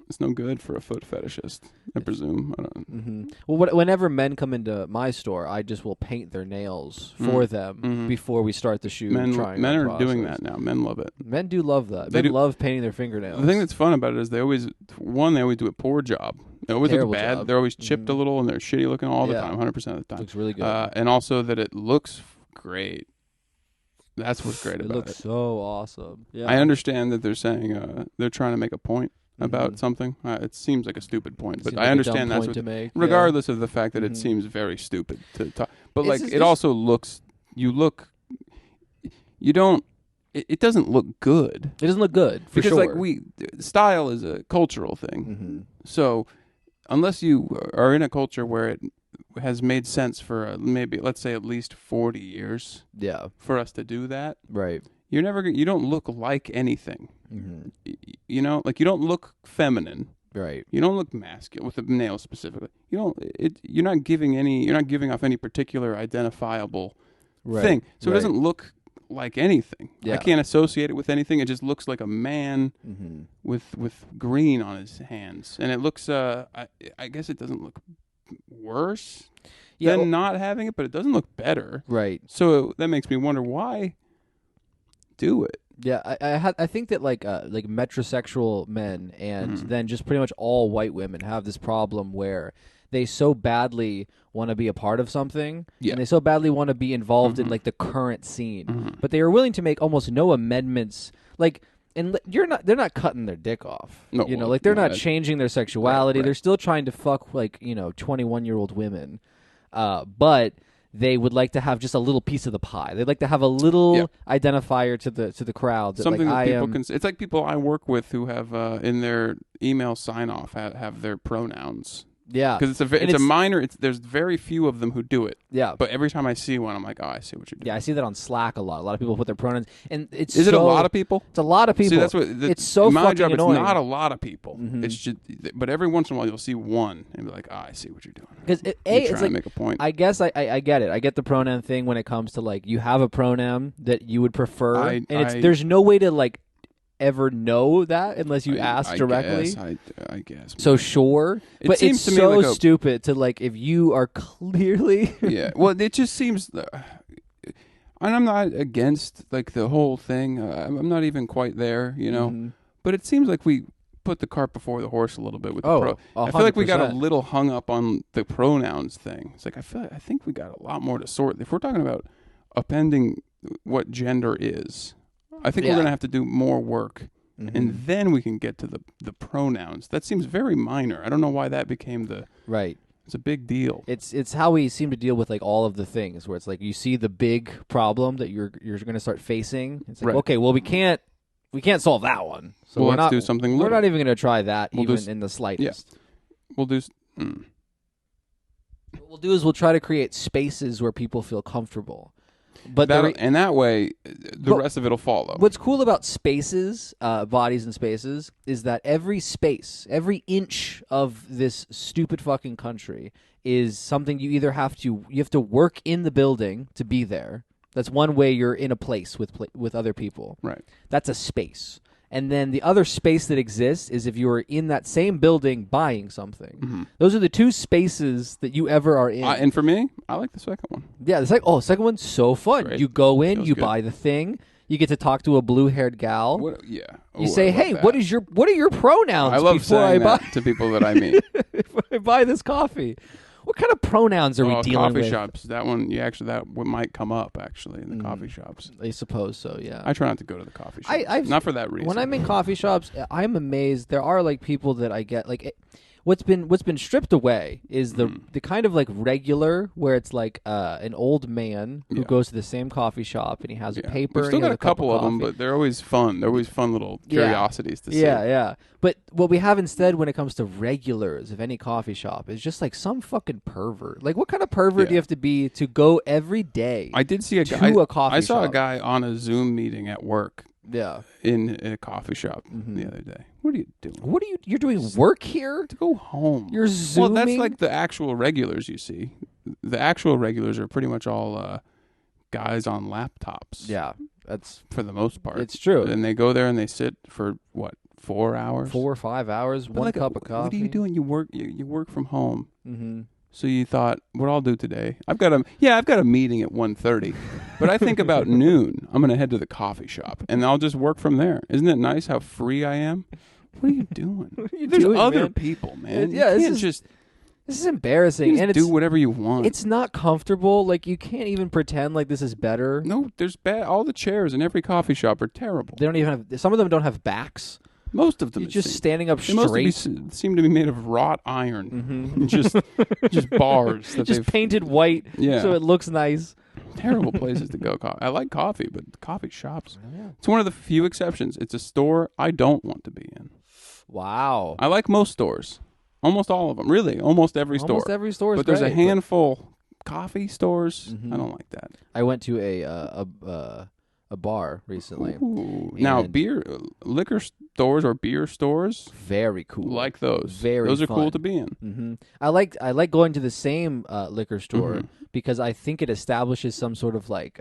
It's no good for a foot fetishist, I presume. I don't. Mm-hmm. Well, whenever men come into my store, I just will paint their nails for them Mhm. before we start the shoe Men trying are on doing process. that now. Men love it. Men do love that. They Men do. love painting their fingernails. The thing that's fun about it is they always do a poor job. They always Terrible look bad. job. They're always chipped a little and they're shitty looking all the Yeah. time, 100% of the time. looks really good. And also that it looks great. That's what's great it about looks it. so awesome. Yeah. I understand that they're saying they're trying to make a point about Mhm. something. It seems like a stupid point, but Seems I like a understand dumb that's point what. to make. Regardless of the fact that Mhm. it seems very stupid to talk, but It's like just- it also looks. You don't. It doesn't look good It doesn't look good for because sure. like style is a cultural thing. Mm-hmm. So unless you are in a culture where it has made sense for maybe let's say at least 40 years Yeah. for us to do that, Right. you don't look like anything. Mm-hmm. Like you don't look feminine. Right. You don't look masculine with the nails specifically. You're not giving off any particular identifiable Right. thing. So right. it doesn't look like anything. Yeah. I can't associate it with anything. It just looks like a man Mm-hmm. with green on his hands, and it looks. I guess it doesn't look worse Yeah. than not having it, but it doesn't look better. Right. So that makes me wonder why do it. Yeah, I think that like metrosexual men and Mhm. then just pretty much all white women have this problem where they so badly want to be a part of something, Yeah. and they so badly want to be involved in Mhm. like the current scene, Mhm. but they are willing to make almost no amendments. Like, and they're not cutting their dick off. No, like they're no, not that's- changing their sexuality. Right. They're still trying to fuck 21-year-old women, but they would like to have just a little piece of the pie. They'd like to have a little Yeah. identifier to the crowd. That, Something like, that people am, can. It's like people I work with who have in their email sign off have their pronouns. Yeah, Because it's And a minor. There's very few of them who do it. yeah, But every time I see one, I'm like, oh, I see what you're doing. yeah. I see that on Slack a lot. A lot of people put their pronouns, and it's Is it a lot of people? It's a lot of people. See, that's what it's so in my fucking job. annoying. It's not a lot of people. Mhm. It's just, but every once in a while you'll see one and be like, oh, I see what you're doing. Because You're it's trying like to make a point. I guess I get it. I get the pronoun thing when it comes to like you have a pronoun that you would prefer, and there's no way to like ever know that unless you ask directly. I guess. So sure, It but seems it's to me so like a- stupid to like if you are clearly Yeah. Well, it just seems. And I'm not against like the whole thing. I'm not even quite there, Mhm. But it seems like we put the cart before the horse a little bit with Oh, the pro. I feel like we got a 100%. little hung up on the pronouns thing. It's like I think we got a lot more to sort. If we're talking about appending what gender is, I think we're Yeah. going to have to do more work. Mhm. And then we can get to the pronouns. That seems very minor. I don't know why that became Right. it's a big deal. It's how we seem to deal with like all of the things where it's like you see the big problem that you're going to start facing. It's like Right. okay, well we can't solve that one. So Well, we're let's not do something We're little. not even going to try that We'll do even s- in the slightest. We'll do. What we'll do is we'll try to create spaces where people feel comfortable. But And that way, the But rest of it'll follow. what's cool about spaces, bodies and spaces, is that every space, every inch of this stupid fucking country is something you either have to work in the building to be there. That's one way you're in a place with other people. Right. That's a space. And then the other space that exists is if you are in that same building buying something. Mm-hmm. Those are the two spaces that you ever are in. And for me, I like the second one. Yeah, the second one's so fun. Great. You go in, Feels you good. buy the thing, you get to talk to a blue-haired gal. Yeah. You Ooh, say, I love "Hey, that. what are your pronouns?" I love before saying I buy that to people that I meet. before I buy this coffee. What kind of pronouns are we dealing coffee with? shops. That one, that might come up actually in the coffee shops. I suppose so. Yeah. I try not to go to the coffee shops. I've- not for that reason. When I'm in coffee shops, I'm amazed. There are like people that I get like. What's been stripped away is the kind of like regular where it's like an old man who Yeah. goes to the same coffee shop and he has a paper. We've still and he got has a couple of cup them, coffee. but they're always fun. They're always fun little Yeah. curiosities to see. Yeah. But what we have instead when it comes to regulars of any coffee shop is just like some fucking pervert. Like, what kind of pervert do you have to be to go every day? I did see a to guy. a coffee I saw a shop? guy on a Zoom meeting at work Yeah. in a coffee shop Mm-hmm. the other day. What are you doing? What are you're doing work here? To go home. You're Well, zooming. that's like the actual regulars you see. The actual regulars are pretty much all guys on laptops. Yeah, that's For the most part. It's true. And they go there and they sit for, 4 hours? 4 or 5 hours, But one like, cup of coffee. What are you doing? You work from home. Mm-hmm. So you thought, what I'll do today? I've got a meeting at 1:30, but I think about noon. I'm going to head to the coffee shop and I'll just work from there. Isn't it nice how free I am? What are you doing? There's doing, other man? people, man. Yeah, you this can't is- just This is embarrassing, and do whatever you want. it's not comfortable. Like, you can't even pretend like this is better. No, there's bad. All the chairs in every coffee shop are terrible. They don't even have. Some of them don't have backs. Most of them You're just seem, standing up they mostly straight. seem to be made of wrought iron. just bars that Just they've painted white, Yeah. so it looks nice. terrible places to go. I like coffee, but coffee shops. It's one of the few exceptions. It's a store I don't want to be in. Wow. I like most stores, almost all of them. Really, almost every Almost store. every store is but there's great, a handful coffee stores. Mhm. I don't like that. I went to a bar recently. Ooh. Now, And- liquor stores or beer stores, Very cool. like those. Very Those are cool fun. to be in. Mm-hmm. I like going to the same liquor store Mhm. because I think it establishes some sort of like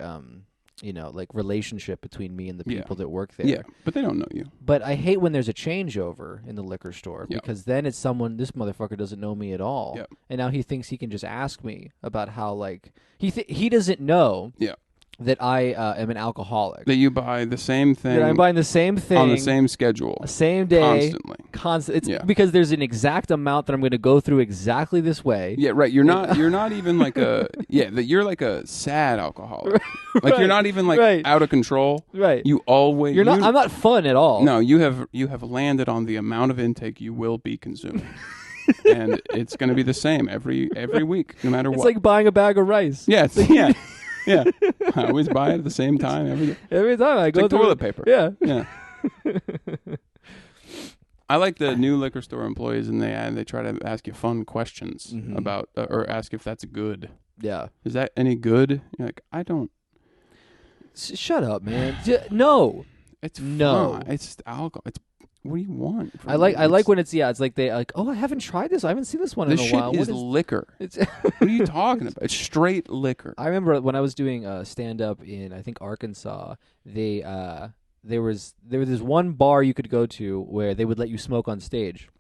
like relationship between me and the Yeah. people that work there. Yeah, but they don't know you. But I hate when there's a changeover in the liquor store Yeah. because then it's this motherfucker doesn't know me at all, Yeah. and now he thinks he can just ask me about how like he doesn't know Yeah. that I am an alcoholic. That you buy the same thing That I'm buying the same thing on the same schedule same day. constantly. Constant. It's Yeah. because there's an exact amount that I'm going to go through exactly this way. Yeah, right. You're not even like that you're like a sad alcoholic. Like you're not even like Right. out of control. Right. You always You're not. I'm not fun at all. No, you have landed on the amount of intake you will be consuming. And it's going to be the same every week no matter It's what. like buying a bag of rice. yeah, yeah. Yeah. I always buy it at the same time every day. Every time I It's go like through toilet paper. Yeah. Yeah. I like the new liquor store employees, and they try to ask you fun questions Mhm. about, or ask if that's good. Yeah. Is that any good? You're like, I don't. Shut up, man. No. It's No. fine. It's just alcohol. It's what do you want? I like when it's it's like they like, oh, I haven't tried this. I haven't seen this one this in a shit while. is What liquor. it's What are you talking about? It's straight liquor. I remember when I was doing stand up in I think Arkansas, there was this one bar you could go to where they would let you smoke on stage.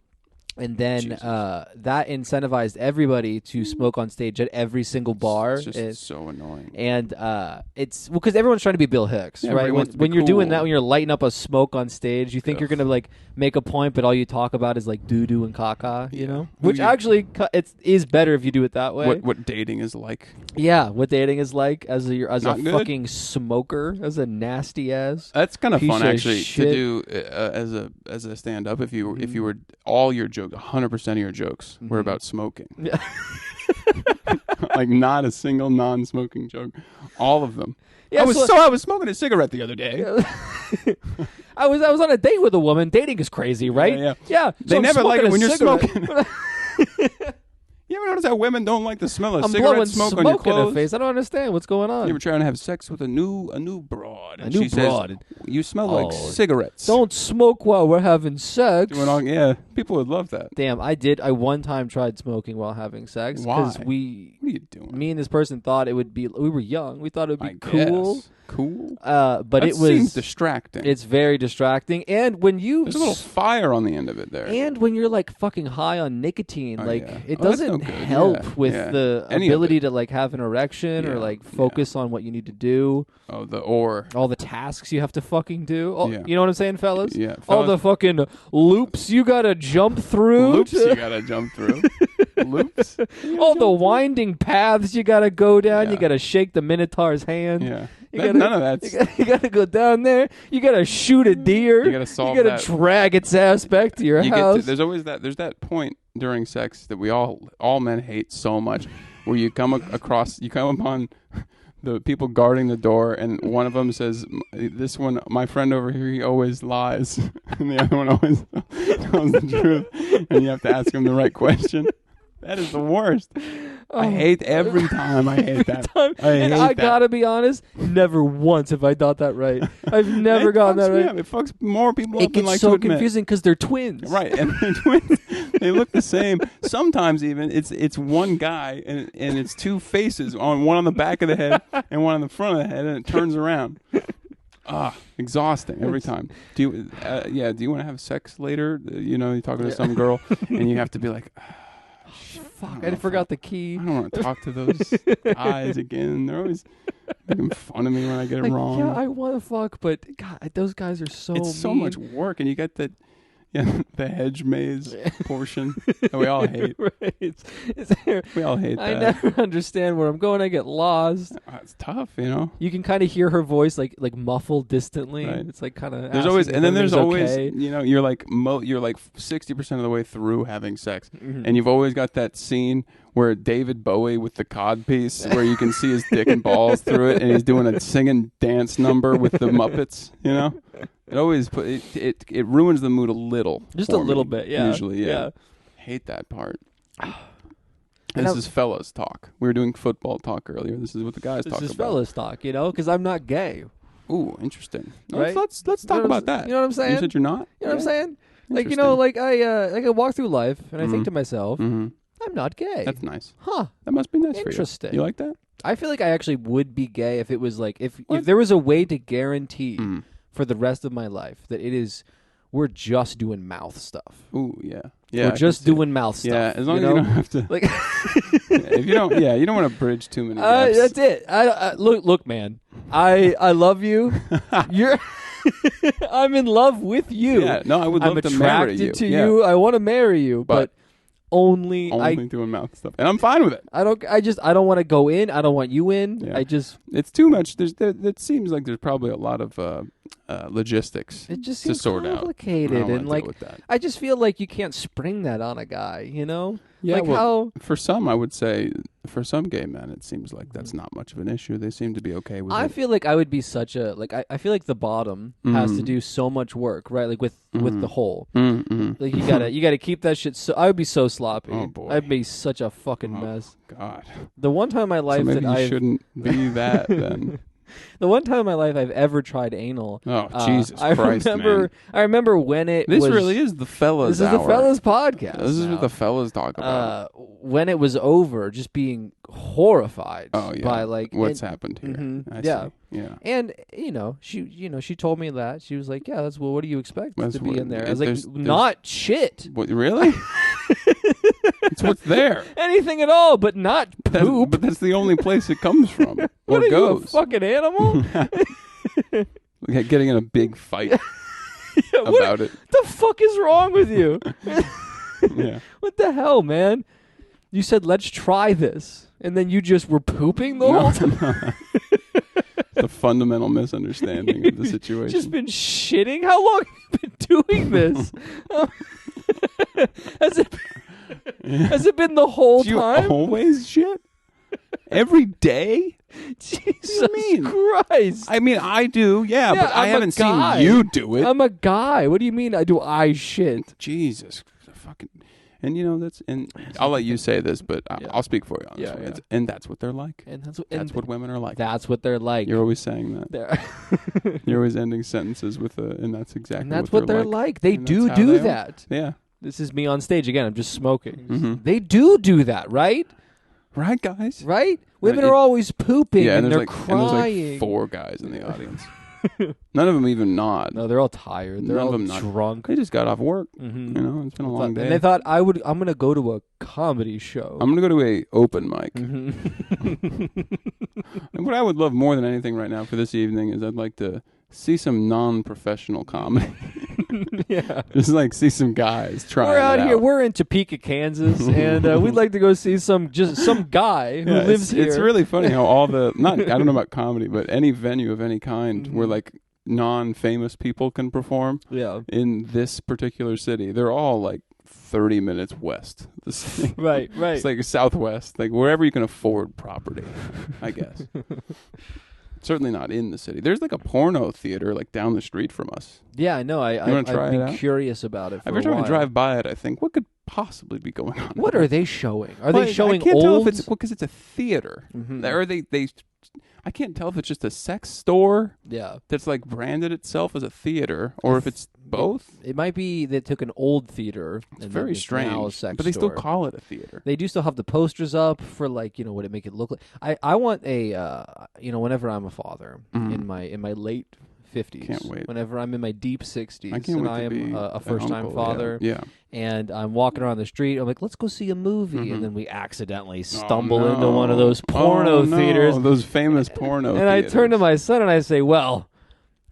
And then that incentivized everybody to smoke on stage at every single bar. It's just so annoying. And it's because everyone's trying to be Bill Hicks, Yeah, right? When you're cool. doing that, when you're lighting up a smoke on stage, you think you're gonna like make a point, but all you talk about is like doo doo and caca, you know? Which actually it is better if you do it that way. What dating is like? Yeah, what dating is like as a Not good. fucking smoker, as a nasty ass. That's kind of piece fun of actually shit. to do as a stand up. If you were all your jokes, 100% of your jokes were about smoking. Yeah. Like not a single non-smoking joke. All of them. Yeah, I was smoking a cigarette the other day. I was on a date with a woman. Dating is crazy, right? Yeah. So They I'm never like smoking it when a you're cigarette. smoking. You ever notice how women don't like the smell of I'm cigarette blowing smoke smoke on your in her clothes? face. I don't understand what's going on. You ever trying to have sex with a new broad? And new she broad. says, "You smell Oh, like cigarettes." Don't smoke while we're having sex. Yeah, people would love that. Damn, I one time tried smoking while having sex. Why? Because What are you doing? me and this person thought it would be, we were young. We thought it would be I cool. guess. Cool. But That it was, seems distracting. it's very distracting. And when you, There's a little fire on the end of it there. and when you're like fucking high on nicotine, Oh, like yeah. it Oh, that's doesn't no good. help Yeah, with yeah. the Any of ability it. to like have an erection or Yeah, like focus on what you need to do. Oh, All the tasks you have to fucking do. Yeah. You know what I'm saying, fellas? Yeah, All the fucking loops you gotta jump through. loops you gotta jump through. Loops. All the winding paths you gotta go down. Yeah. You gotta shake the Minotaur's hand. Yeah. None of that's. You gotta go down there. You gotta shoot a deer. You gotta solve You gotta that. drag its ass back to your house. There's always there's that point during sex that we all men hate so much, where you come upon the people guarding the door, and one of them says, "This one, my friend over here, he always lies," and the other one always tells the truth, and you have to ask him the right question. That is the worst. I hate every time. I hate that. I gotta be honest, never once have I got that right. I've never gotten that right. It fucks more people It up than gets like so to admit. confusing because they're twins. Right, and they're twins. They look the same. Sometimes even it's one guy and it's two faces, one on the back of the head and one on the front of the head, and it turns around. Exhausting every time. Do you want to have sex later? You're talking to some girl and you have to be like, Fuck, I forgot the key. I don't want to talk to those guys again. They're always making fun of me when I get it Like, wrong. yeah, I want to fuck, but God, those guys are so It's so mean. much work, and you get the hedge maze portion that we all hate. Right. We all hate that. I never understand where I'm going. I get lost. It's tough, You can kind of hear her voice like muffled distantly. Right. It's like kind of. There's always, and then there's always, okay. you're like 60% of the way through having sex, Mm-hmm. and you've always got that scene where David Bowie with the cod piece, where you can see his dick and balls through it, and he's doing a singing dance number with the Muppets. It always it ruins the mood a little. Just for a little me, bit, yeah. Usually, Yeah. Hate that part. And This is fellas talk. We were doing football talk earlier. This is what the guys talk This is about. fellas talk, because I'm not gay. Ooh, interesting. Right? Let's talk about that. You know what I'm saying? You said you're not? You know what I'm saying? Like, Interesting. I walk through life and I think Mhm. to myself, Mhm. I'm not gay. That's nice. Huh. That must be nice for you. Interesting. You like that? I feel like I actually would be gay if it was like if there was a way to guarantee for the rest of my life that we're just doing mouth stuff. Ooh, yeah. We're just doing mouth stuff. Yeah, as long as you don't have to. like If you don't, you don't want to bridge too many gaps. that's it. Look, man. I love you. You're I'm in love with you. Yeah, no, I would love I'm to marry attracted you. to Yeah. you. I want to marry you, but only doing mouth stuff, and I'm fine with it. I don't want to go in. I don't want you in. Yeah. It's too much. It seems like there's probably a lot of logistics. It just to seems sort out. complicated, I don't and wanna deal with that. I just feel like you can't spring that on a guy. Yeah, like how. For some, I would say, for some gay men, it seems like that's not much of an issue. They seem to be okay with I it. feel like I would be such a I feel like the bottom has to do so much work, right? Like with the hole. Mm-hmm. Like you gotta keep that shit. So I would be so sloppy. Oh, boy. I'd be such a fucking mess. God. The one time in my life So maybe that you shouldn't be that then. the one time in my life I've ever tried anal. Oh, Jesus I Christ, remember. man. I remember when it. This was, really is the fellas. This is the hour. fellas podcast. This is now. what the fellas talk about. When it was over, just being horrified Oh yeah. by like what's happened here. I yeah. see. Yeah. And she told me that she was like, yeah, that's what do you expect That's to be what- in there? I it- was like, there's- not shit. What, really? It's what's there. Anything at all, but not poop. But that's the only place it comes from or what are goes. you, a fucking animal? Getting in a big fight Yeah, about it. The fuck is wrong with you? Yeah. What the hell, man? You said, let's try this. And then you just were pooping the whole time? It's a fundamental misunderstanding of the situation. Just been shitting? How long have you been doing this? Has it been the whole Do you time? always shit? Every day? Jesus mean? Christ. I mean, I do, yeah, but I I'm a haven't guy. seen you do it. I'm a guy. What do you mean I shit? Jesus. Fucking. And and I'll let you say this, but I'll speak for you on this Yeah, one. yeah. And that's what they're like. And That's what women are like. That's what they're like. You're always saying that. They're You're always ending sentences with and that's exactly and that's what they're like. They And do that's how they are. that. Yeah. This is me on stage again. I'm just smoking. Mhm. They do that, right? Right, guys? Right? Women it- are always pooping Yeah, and and they're there's crying. 4 guys in the audience. None of them even nod. No, they're all tired. They're None all of them not. drunk. They just got off work. Mm-hmm. It's been a long day. And they thought I'm going to go to a comedy show. I'm going to go to a open mic. Mm-hmm. And what I would love more than anything right now for this evening is I'd like to see some non-professional comedy. Yeah. Just like see some guys trying We're out it here. out. We're in Topeka, Kansas, and we'd like to go see some guy who Yeah, lives here. It's really funny how all the I don't know about comedy, but any venue of any kind where like non-famous people can perform Yeah. in this particular city, they're all like 30 minutes west of the city. Right. It's like southwest, like wherever you can afford property, I guess. Certainly not in the city. There's like a porno theater like down the street from us. Yeah, I know. You wanna try I've it been out? curious about it for Every a time while. I drive by it, I think, what could possibly be going on? What are they showing? Are Well, they showing I can't old? tell if it's because it's a theater. Mhm. Or they I can't tell if it's just a sex store Yeah. that's like branded itself as a theater, or if it's both. It might be they took an old theater. It's and very then it's now a strange, sex but they still store. call it a theater. They do still have the posters up for like what it make it look like. I want a whenever I'm a father in my late 50s, Can't wait. whenever I'm in my deep 60s, I can't and wait I to am be a an first time uncle, father, Yeah. and I'm walking around the street, I'm like, let's go see a movie, and then we accidentally stumble Oh, no. into one of those porno Oh, no. theaters, Those famous porno and I theaters. turn to my son and I say, well,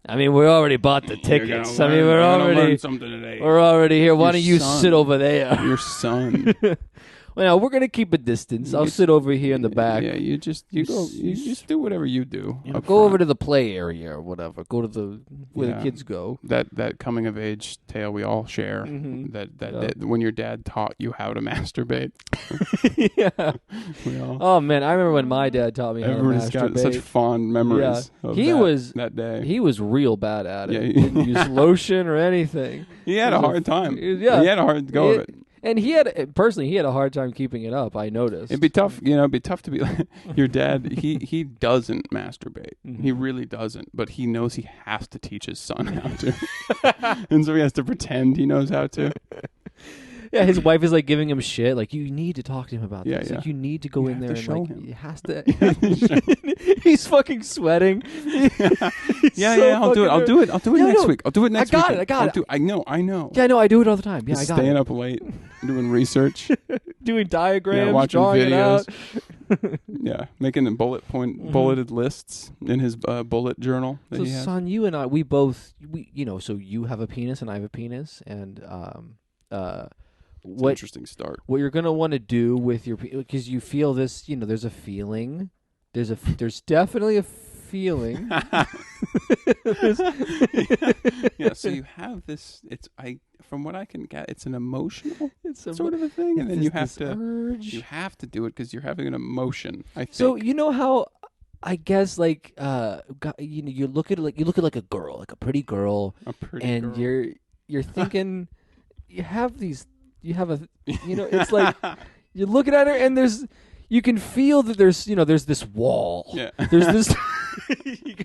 I mean, we already bought the tickets. I mean, we're already here. Why Your don't you son. sit over there? Your son. Well, we're gonna keep a distance. I'll sit over here in the back. Yeah, you just do whatever you do. You know, up go over front. to the play area or whatever. Go to where Yeah. the kids go. That coming of age tale we all share. Mhm. That when your dad taught you how to masturbate. Yeah. We all, Oh man, I remember when my dad taught me how to everybody's got masturbate. such fond memories. Yeah. Of He was- that day. He was real bad at it. Yeah, He he- didn't use lotion or anything. He had a hard time. Yeah. He had a hard go of it. And he had a hard time keeping it up. I noticed. It'd be tough, it'd be tough to be like your dad. He doesn't masturbate. Mm-hmm. He really doesn't. But he knows he has to teach his son how to, and so he has to pretend he knows how to. Yeah, his wife is like giving him shit. Like, you need to talk to him about Yeah, this. yeah. Like, you need to go You in have there to and show like him. he has to. He's fucking sweating. I'll do it. I'll do it. I'll do it Yeah, next no, week. I'll do it next week. I got it. I know. Yeah, no, I do it all the time. Yeah, He's I got staying it. up late, doing research. Doing diagrams, watching drawing videos. it out. Yeah, making the bulleted lists in his bullet journal that So, he has. son, you and I, we so you have a penis and I have a penis, and It's an what interesting start. what you're gonna want to do with your because you feel this, there's a feeling, there's definitely a feeling. Yeah, so you have this. From what I can get, it's an emotional It's a sort of a thing, and then you have this to urge. you have to do it because you're having an emotion. I think. So you know how I guess like you look at like a girl, like a pretty girl, a pretty and girl. you're thinking it's like you're looking at her and you can feel that there's this wall. Yeah. There's this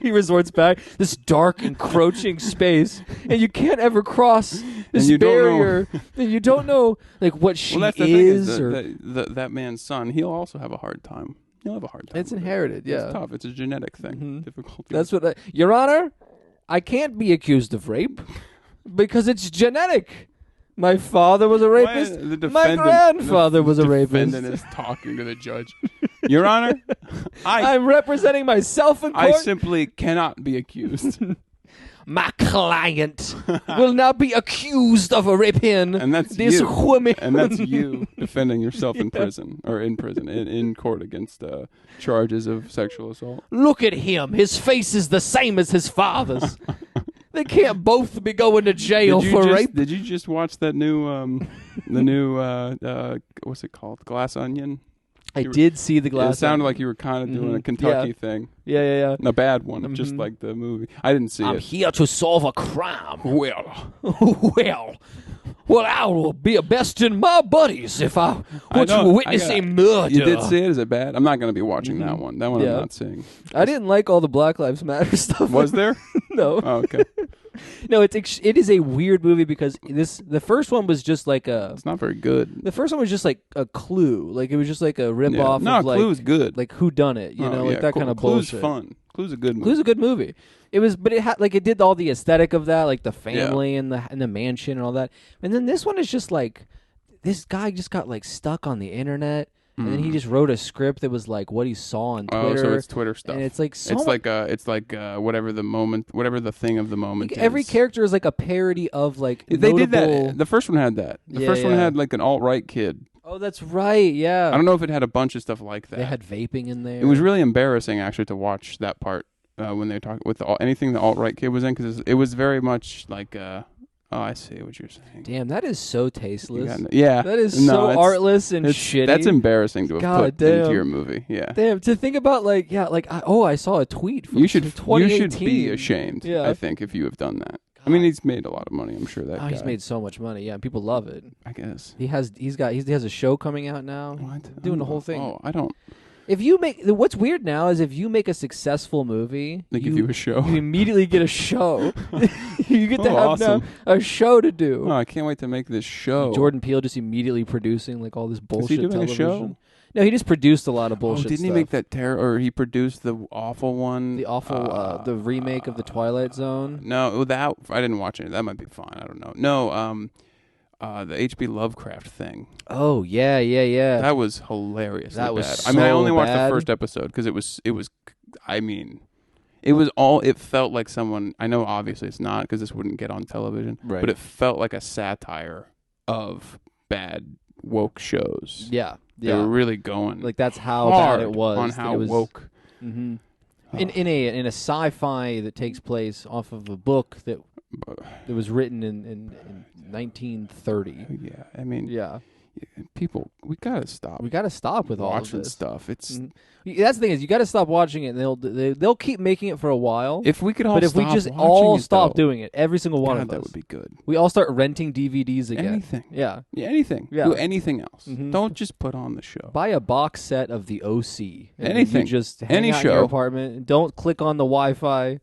he resorts back, this dark encroaching space, and you can't ever cross this you don't know. barrier. And you don't know like what she Well, that's the thing is, is or that man's son. He'll also have a hard time. He'll have a hard time. it's with it. inherited. Yeah. It's tough. It's a genetic thing. Mhm. Difficulty. That's what Your Honor, I can't be accused of rape because it's genetic. My father was a rapist. My grandfather was a rapist. The defendant is talking to the judge. Your Honor, I'm representing myself in court. I simply cannot be accused. My client will not be accused of raping And that's this you. woman. And that's you defending yourself in prison, or in prison, in court against charges of sexual assault. Look at him. His face is the same as his father's. They can't both be going to jail for rape. Did you just watch that new, the new, what's it called? Glass Onion? I did see the Glass It sounded Onion. like you were kind of doing a Kentucky thing. Yeah. A bad one, just like the movie. I didn't see I'm it. here to solve a crime. Well, well, I will be besting my buddies if I want to witness a murder. You did see it? Is it bad? I'm not going to be watching that one. That one I'm not seeing. I didn't like all the Black Lives Matter stuff. Was there? No. Oh, okay. No, it is a weird movie because the first one was just like It's not very good. The first one was just like a Clue, like it was just like a rip off. No, of like, Clue's good. Like Who Done It, like that kind of Clue's bullshit. fun. Clue's a good movie. Clue's a good movie. It was, but it had like it did all the aesthetic of that, like the family and the mansion and all that. And then this one is just like this guy just got like stuck on the internet. And then he just wrote a script that was like what he saw on Twitter. Oh, so it's Twitter stuff. And it's like it's like whatever the thing of the moment like is. every character is like a parody of like they did that. The first one had that. The first one had like an alt-right kid. Oh, that's right. Yeah. I don't know if it had a bunch of stuff like that. They had vaping in there. It was really embarrassing actually to watch that part when they talk with anything the alt-right kid was in, because it was very much like. Oh, I see what you're saying. Damn, that is so tasteless. Yeah. That is so artless and shitty. That's embarrassing to have put into your movie. Yeah. Damn, to think about I saw a tweet from 2018. You should be ashamed, I think, if you have done that. God. I mean, he's made a lot of money, I'm sure that guy. He's made so much money, and people love it. I guess. He has a show coming out now. What? Doing the whole thing. Oh, I don't. If you what's weird now is if you make a successful movie, they give you a show. You immediately get a show. You get to have awesome. now a show to do. Oh, I can't wait to make this show. Jordan Peele just immediately producing like all this bullshit. Is he doing television. a show? No, he just produced a lot of bullshit. Oh, didn't he make that or he produced the awful one? The awful, the remake of the Twilight Zone. No, that I didn't watch it. That might be fine. I don't know. No, the H.P. Lovecraft thing. Oh yeah. That was hilarious. That was bad. so I mean, I only watched bad. the first episode because it was. I mean, it felt like someone. I know, obviously, it's not because this wouldn't get on television. Right. But it felt like a satire of bad woke shows. Yeah. They were really going like that's how hard bad it was on how it was, woke. Mm-hmm. In a sci-fi that takes place off of a book that was written in 1930. Yeah, I mean, yeah. People, we gotta stop. We gotta stop with all of watching this stuff. It's That's the thing is you got to stop watching it, and they'll keep making it for a while. If we could all, but if we just all stop doing it, every single one God, of us, that would be good. We all start renting DVDs again. Anything, yeah, anything. Yeah. Do anything else. Mhm. Don't just put on the show. Buy a box set of the OC. And Anything. You just hang Any out in show. your apartment. Don't click on the Wi-Fi.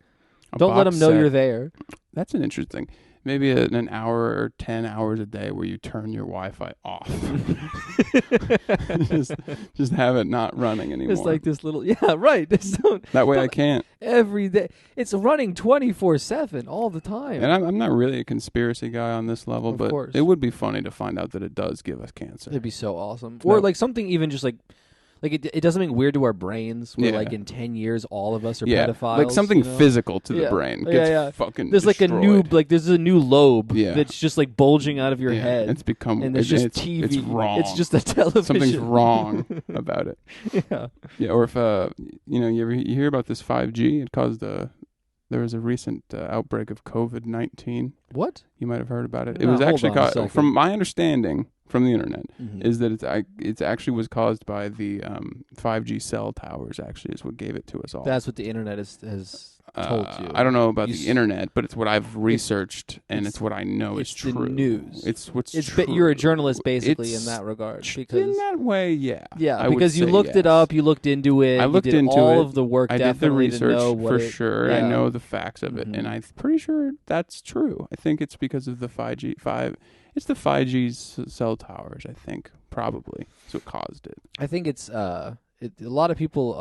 A Don't let box them know set. you're there. That's an interesting. Maybe an hour or 10 hours a day where you turn your Wi-Fi off. just have it not running anymore. It's like this little, yeah, right. Just don't, that way I don't- can't. every day. It's running 24/7 all the time. And I'm not really a conspiracy guy on this level, Of but course. it would be funny to find out that it does give us cancer. It'd be so awesome. Or No. like something even just like it does something weird to our brains where Yeah. like in 10 years all of us are yeah, pedophiles. like something you know? physical to the Yeah. brain Yeah, gets yeah. fucking There's like a new destroyed. there's a new lobe Yeah. that's just like bulging out of your Yeah, head. It's become and there's it's, just TV. It's wrong. It's just a television. Something's wrong about it. Yeah. Yeah, or if you hear about this 5G, it caused there was a recent outbreak of COVID-19. What? You might have heard about it. It No, was hold actually on a second. from my understanding from the internet Mhm. is that it's actually was caused by the 5G cell towers. Actually, is what gave it to us all. That's what the internet has told you. I don't know about You the s- internet, but it's what I've researched, and it's what I know is it's the true. news. It's what's It's true. you're a journalist basically It's in that regard in because that way, yeah. yeah, I would because you say looked it yes. up, you looked into it, I looked you did into all it. of the work I did the definitely research to know what for it, sure. Yeah. I know the facts of it, Mhm. and I'm pretty sure that's true. I think it's because of the 5G. It's the 5G cell towers. I think probably so it caused it. I think it's a lot of people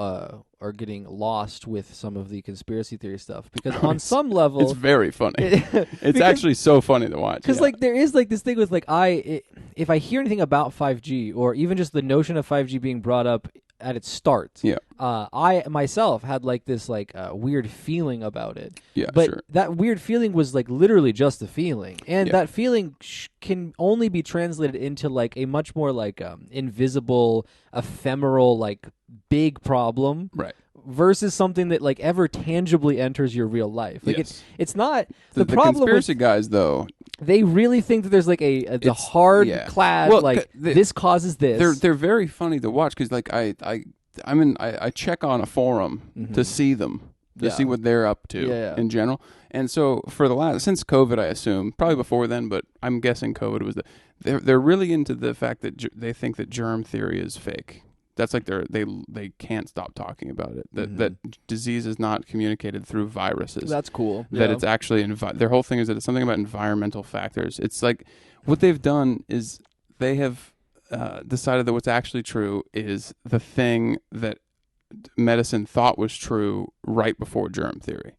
are getting lost with some of the conspiracy theory stuff because on some level it's very funny. It's actually so funny to watch. Because like there is like this thing with like if I hear anything about 5G or even just the notion of 5G being brought up at its start, I myself had like this like weird feeling about it. Yeah, but sure. that weird feeling was like literally just a feeling, and that feeling can only be translated into like a much more like invisible, ephemeral, like big problem, Right. versus something that like ever tangibly enters your real life. Like it's not the problem. The conspiracy guys, though, they really think that there's like the hard clad this causes this. They're very funny to watch because like I check on a forum to see them to see what they're up to in general. And so for since COVID, I assume probably before then, but I'm guessing COVID was they're really into the fact that they think that germ theory is fake. That's like they can't stop talking about it. That disease is not communicated through viruses. That's cool. That it's actually their whole thing is that it's something about environmental factors. It's like what they've done is they have decided that what's actually true is the thing that medicine thought was true right before germ theory.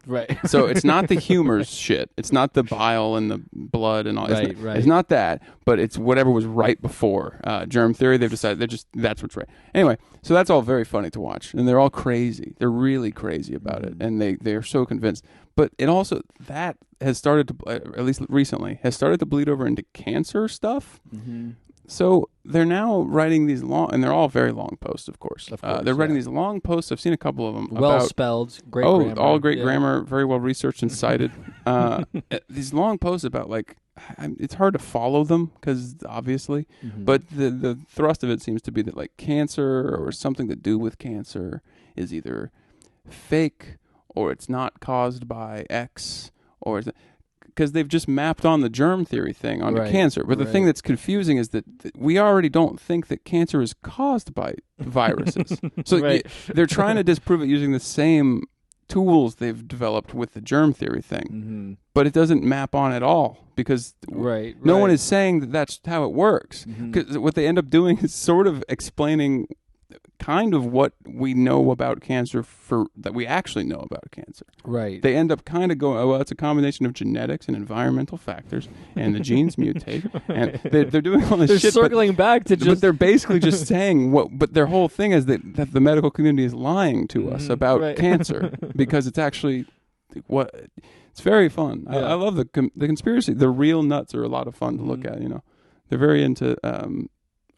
Right. So it's not the humors shit. It's not the bile and the blood and all. Right. It's not that, but it's whatever was right before germ theory. They've decided that's what's right. Anyway, so that's all very funny to watch, and they're all crazy. They're really crazy about it, and they are so convinced. But it also that has started to, at least recently, has started to bleed over into cancer stuff. So they're now writing these long, and they're all very long posts, of course. They're writing these long posts. I've seen a couple of them. Well spelled, great grammar. All great grammar, very well researched and cited. These long posts about like, it's hard to follow them because obviously, but the thrust of it seems to be that like cancer or something to do with cancer is either fake or it's not caused by X or because they've just mapped on the germ theory thing onto cancer. But the thing that's confusing is that we already don't think that cancer is caused by viruses. So they're trying to disprove it using the same tools they've developed with the germ theory thing. But it doesn't map on at all because no one is saying that that's how it works. Because what they end up doing is sort of explaining kind of what we know about cancer that we actually know about cancer. Right. They end up kind of going, well, it's a combination of genetics and environmental factors, and the genes mutate, and they're doing all this shit. They're circling back to just... But they're basically just saying but their whole thing is that the medical community is lying to us about cancer because it's actually it's very fun. I love the conspiracy. The real nuts are a lot of fun to look at, They're very into...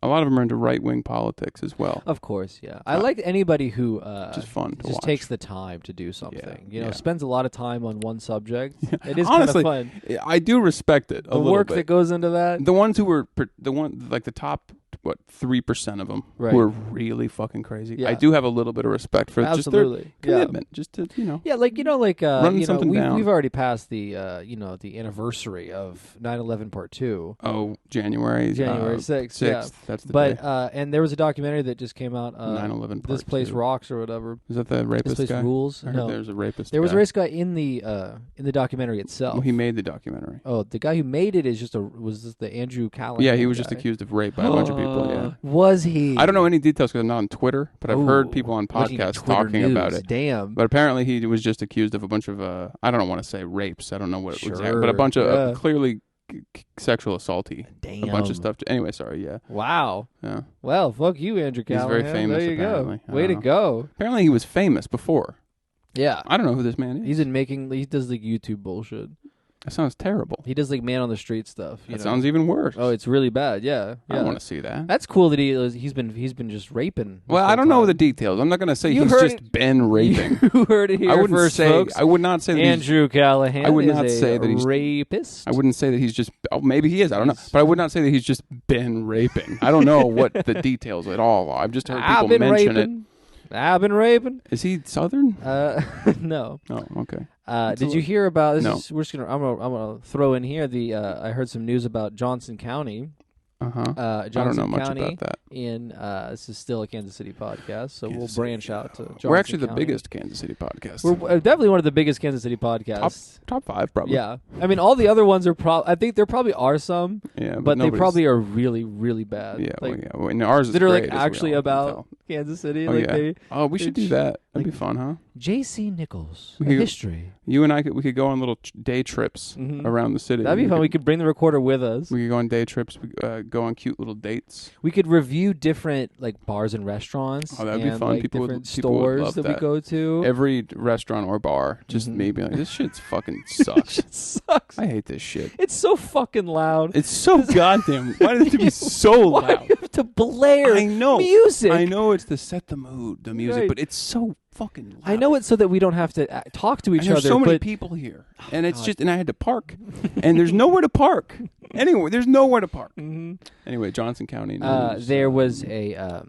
a lot of them are into right-wing politics as well. Of course, yeah. I like anybody who just fun to watch. Takes the time to do something. Spends a lot of time on one subject. Yeah. It is Honestly, kind of fun. I do respect it. The work that goes into that. The ones who were the top 3% of them who are really fucking crazy. Yeah. I do have a little bit of respect for just their commitment, just to run something down. We've already passed the the anniversary of 9/11 Part 2. Oh, January 6th. Yeah. That's the day. And there was a documentary that just came out. 9/11 Part This Place 2. Rocks or whatever. Is that the rapist This Place guy? Rules? I heard there's a rapist. There was a rapist guy in the documentary itself. Well, he made the documentary. Oh, the guy who made it was the Andrew Callahan. Yeah, he was guy. just accused of rape by a bunch of people. Yeah. Was he? I don't know any details because I'm not on Twitter, but I've heard people on podcasts talking about it. Damn. But apparently he was just accused of a bunch of, I don't want to say rapes. I don't know what it was, Sure. but a bunch of clearly sexual assaulty. Damn. A bunch of stuff. Anyway, sorry, yeah. Wow. Yeah. Well, fuck you, Andrew Callahan. He's very famous, There you apparently. go. Way to go. Apparently he was famous before. Yeah. I don't know who this man is. He does like YouTube bullshit. That sounds terrible. He does like man on the street stuff. That sounds even worse. Oh, it's really bad. Yeah. I don't want to see that. That's cool that he's been just raping. Well, I don't know the details. I'm not going to say he's just been raping. You heard it here first, folks. I would not say that Andrew Callahan. I would not say that he's rapist. I wouldn't say that he's just. Oh, maybe he is. I don't know. But I would not say that he's just been raping. I don't know what the details at all are. I've just heard people mention it. I've been raping. Is he Southern? No. Oh, okay. Did you hear about this? No. I'm gonna throw in here I heard some news about Johnson County. Johnson I don't know much about that. This is still a Kansas City podcast, so we'll branch out to Johnson We're actually County. the biggest Kansas City podcast. We're definitely one of the biggest Kansas City podcasts. Top 5, probably. Yeah. I mean, all the other ones are I think there probably are some, yeah, but they probably are really, really bad. Yeah, like, and ours is that are great, like actually about Kansas City. Oh, like yeah. they, Oh, we should do that. That'd be fun, huh? J.C. Nichols, We could- history. You and I we could go on little day trips around the city. That'd be fun. We could bring the recorder with us. We could go on day trips. We go on cute little dates. We could review different like bars and restaurants. Oh, that'd be and, fun. Like, People would- different people would stores love that we that. go to. Every restaurant or bar, just maybe like, this shit's fucking sucks. It sucks. I hate this shit. It's so fucking loud. It's so goddamn. Why does it have to be so Why loud? do you have to blare I know music? I know it's to set the mood, the music, Right. but it's so fucking loud. I know it's so that we don't have to talk to each And there's other. so many but people here, and it's just, and I had to park, and there's nowhere to park. Anyway, there's nowhere to park. Anyway, Johnson County news. there was a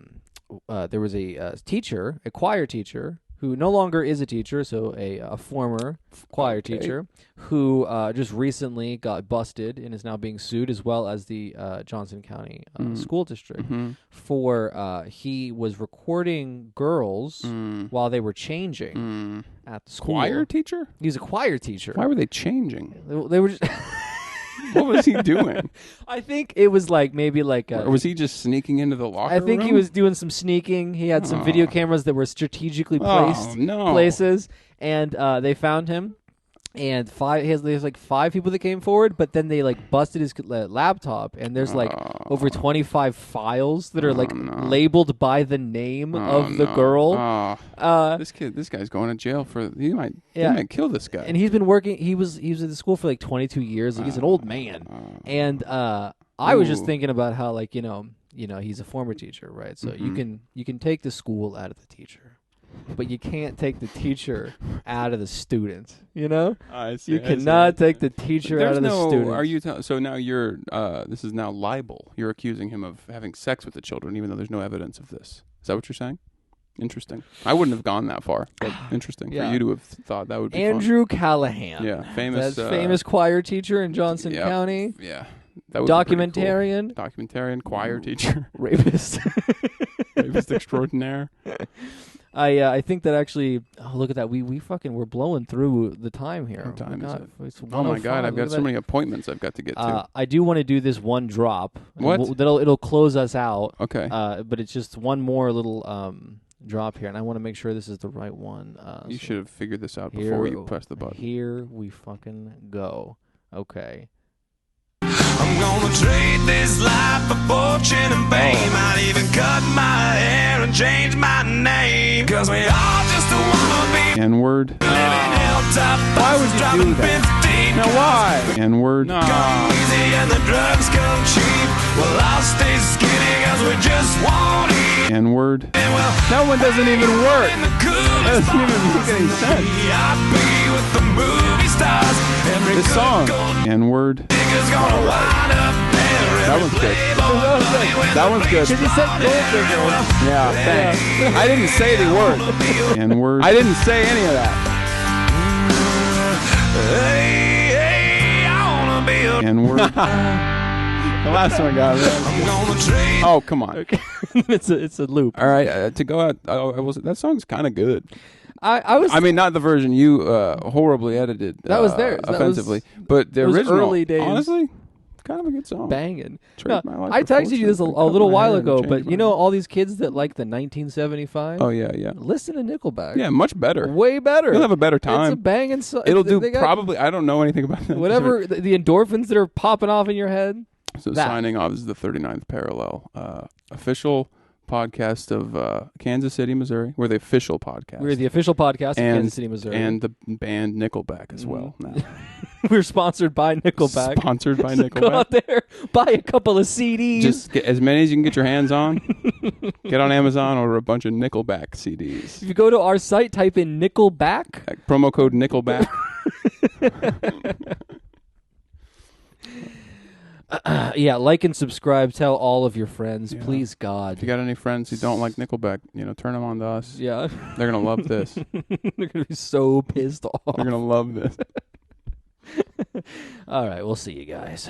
teacher, a choir teacher, who no longer is a teacher, so a former choir teacher, who just recently got busted and is now being sued, as well as the Johnson County School District, for he was recording girls while they were changing at the school. Choir teacher? He's a choir teacher. Why were they changing? They were just... What was he doing? I think it was like maybe like Or was he just sneaking into the locker I think room? he was doing some sneaking. He had some video cameras that were strategically placed places, and they found him. And there's like 5 people that came forward, but then they like busted his laptop, and there's like over 25 files that are like labeled by the name of the girl. This guy's going to jail for. He might kill this guy. And he's been working. He was at the school for like 22 years. Like, he's an old man. And I was just thinking about how like you know he's a former teacher, right? So you can take the school out of the teacher, but you can't take the teacher out of the student. You know, I see, you cannot take the teacher out of the student. Are you? So now you're. This is now libel. You're accusing him of having sex with the children, even though there's no evidence of this. Is that what you're saying? Interesting. I wouldn't have gone that far, but interesting for you to have thought that would be Andrew Callahan. Yeah, famous. That's famous choir teacher in Johnson County. Yeah. That would be pretty Documentarian. cool. Documentarian, choir teacher. Rapist. Rapist extraordinaire. I think that actually, look at that. We're blowing through the time here. What time is it? It's Oh my God, 1:05. I've got so many appointments I've got to get to. I do want to do this one drop. What? It'll close us out. Okay. But it's just one more little drop here, and I want to make sure this is the right one. You should have figured this out here before you press the button. Here we fucking go. Okay. I'm gonna trade this life for fortune and fame. I'd even cut my hair and change my name. Cause we all just wanna be N-word. Why would you do that? Now why? N-word. No. Come easy and the drugs come cheap. Well, I'll stay skinny cause we just won't eat. N-word. And well, That one doesn't even work. in the That coolest doesn't even make any sense. I'll be with the movie stars. Every This song. N-word. nigga's gonna wind up there. That one's good. That one's good. Because he said gold digger. Yeah, thanks. I didn't say the word. N-word. I didn't say any of that. Hey, I wanna be a N-word. The last one got it. gonna trade. Oh, come on. Okay. it's a loop. All right, to go out, that song's kind of good. I mean, not the version you horribly edited. That was theirs. That was- offensively, but the it was original. early days. Honestly, kind of a good song. banging. Trade No, my life I for texted you this a fortune. Cut little my while hair and ago, change but my you know name. all these kids that like the 1975. Oh yeah. Listen to Nickelback. Yeah, much better. Way better. You'll have a better It's a time. banging song. It'll do They got probably. I don't know anything about that. whatever the endorphins that are popping off in your head. So that. signing off. This is the 39th Parallel, official podcast of Kansas City, Missouri. We're the official podcast. We're the official podcast of Kansas City, Missouri. and the band Nickelback as well. Now. We're sponsored by Nickelback. Sponsored by So go Nickelback. out there, buy a couple of CDs. Just get as many as you can get your hands on. Get on Amazon, order a bunch of Nickelback CDs. if you go to our site, type in Nickelback. Promo code Nickelback. Yeah, like and subscribe. Tell all of your friends, please, God. If you got any friends who don't like Nickelback, turn them on to us. Yeah, They're gonna love this. they're gonna be so pissed off. They're gonna love this. All right, we'll see you guys.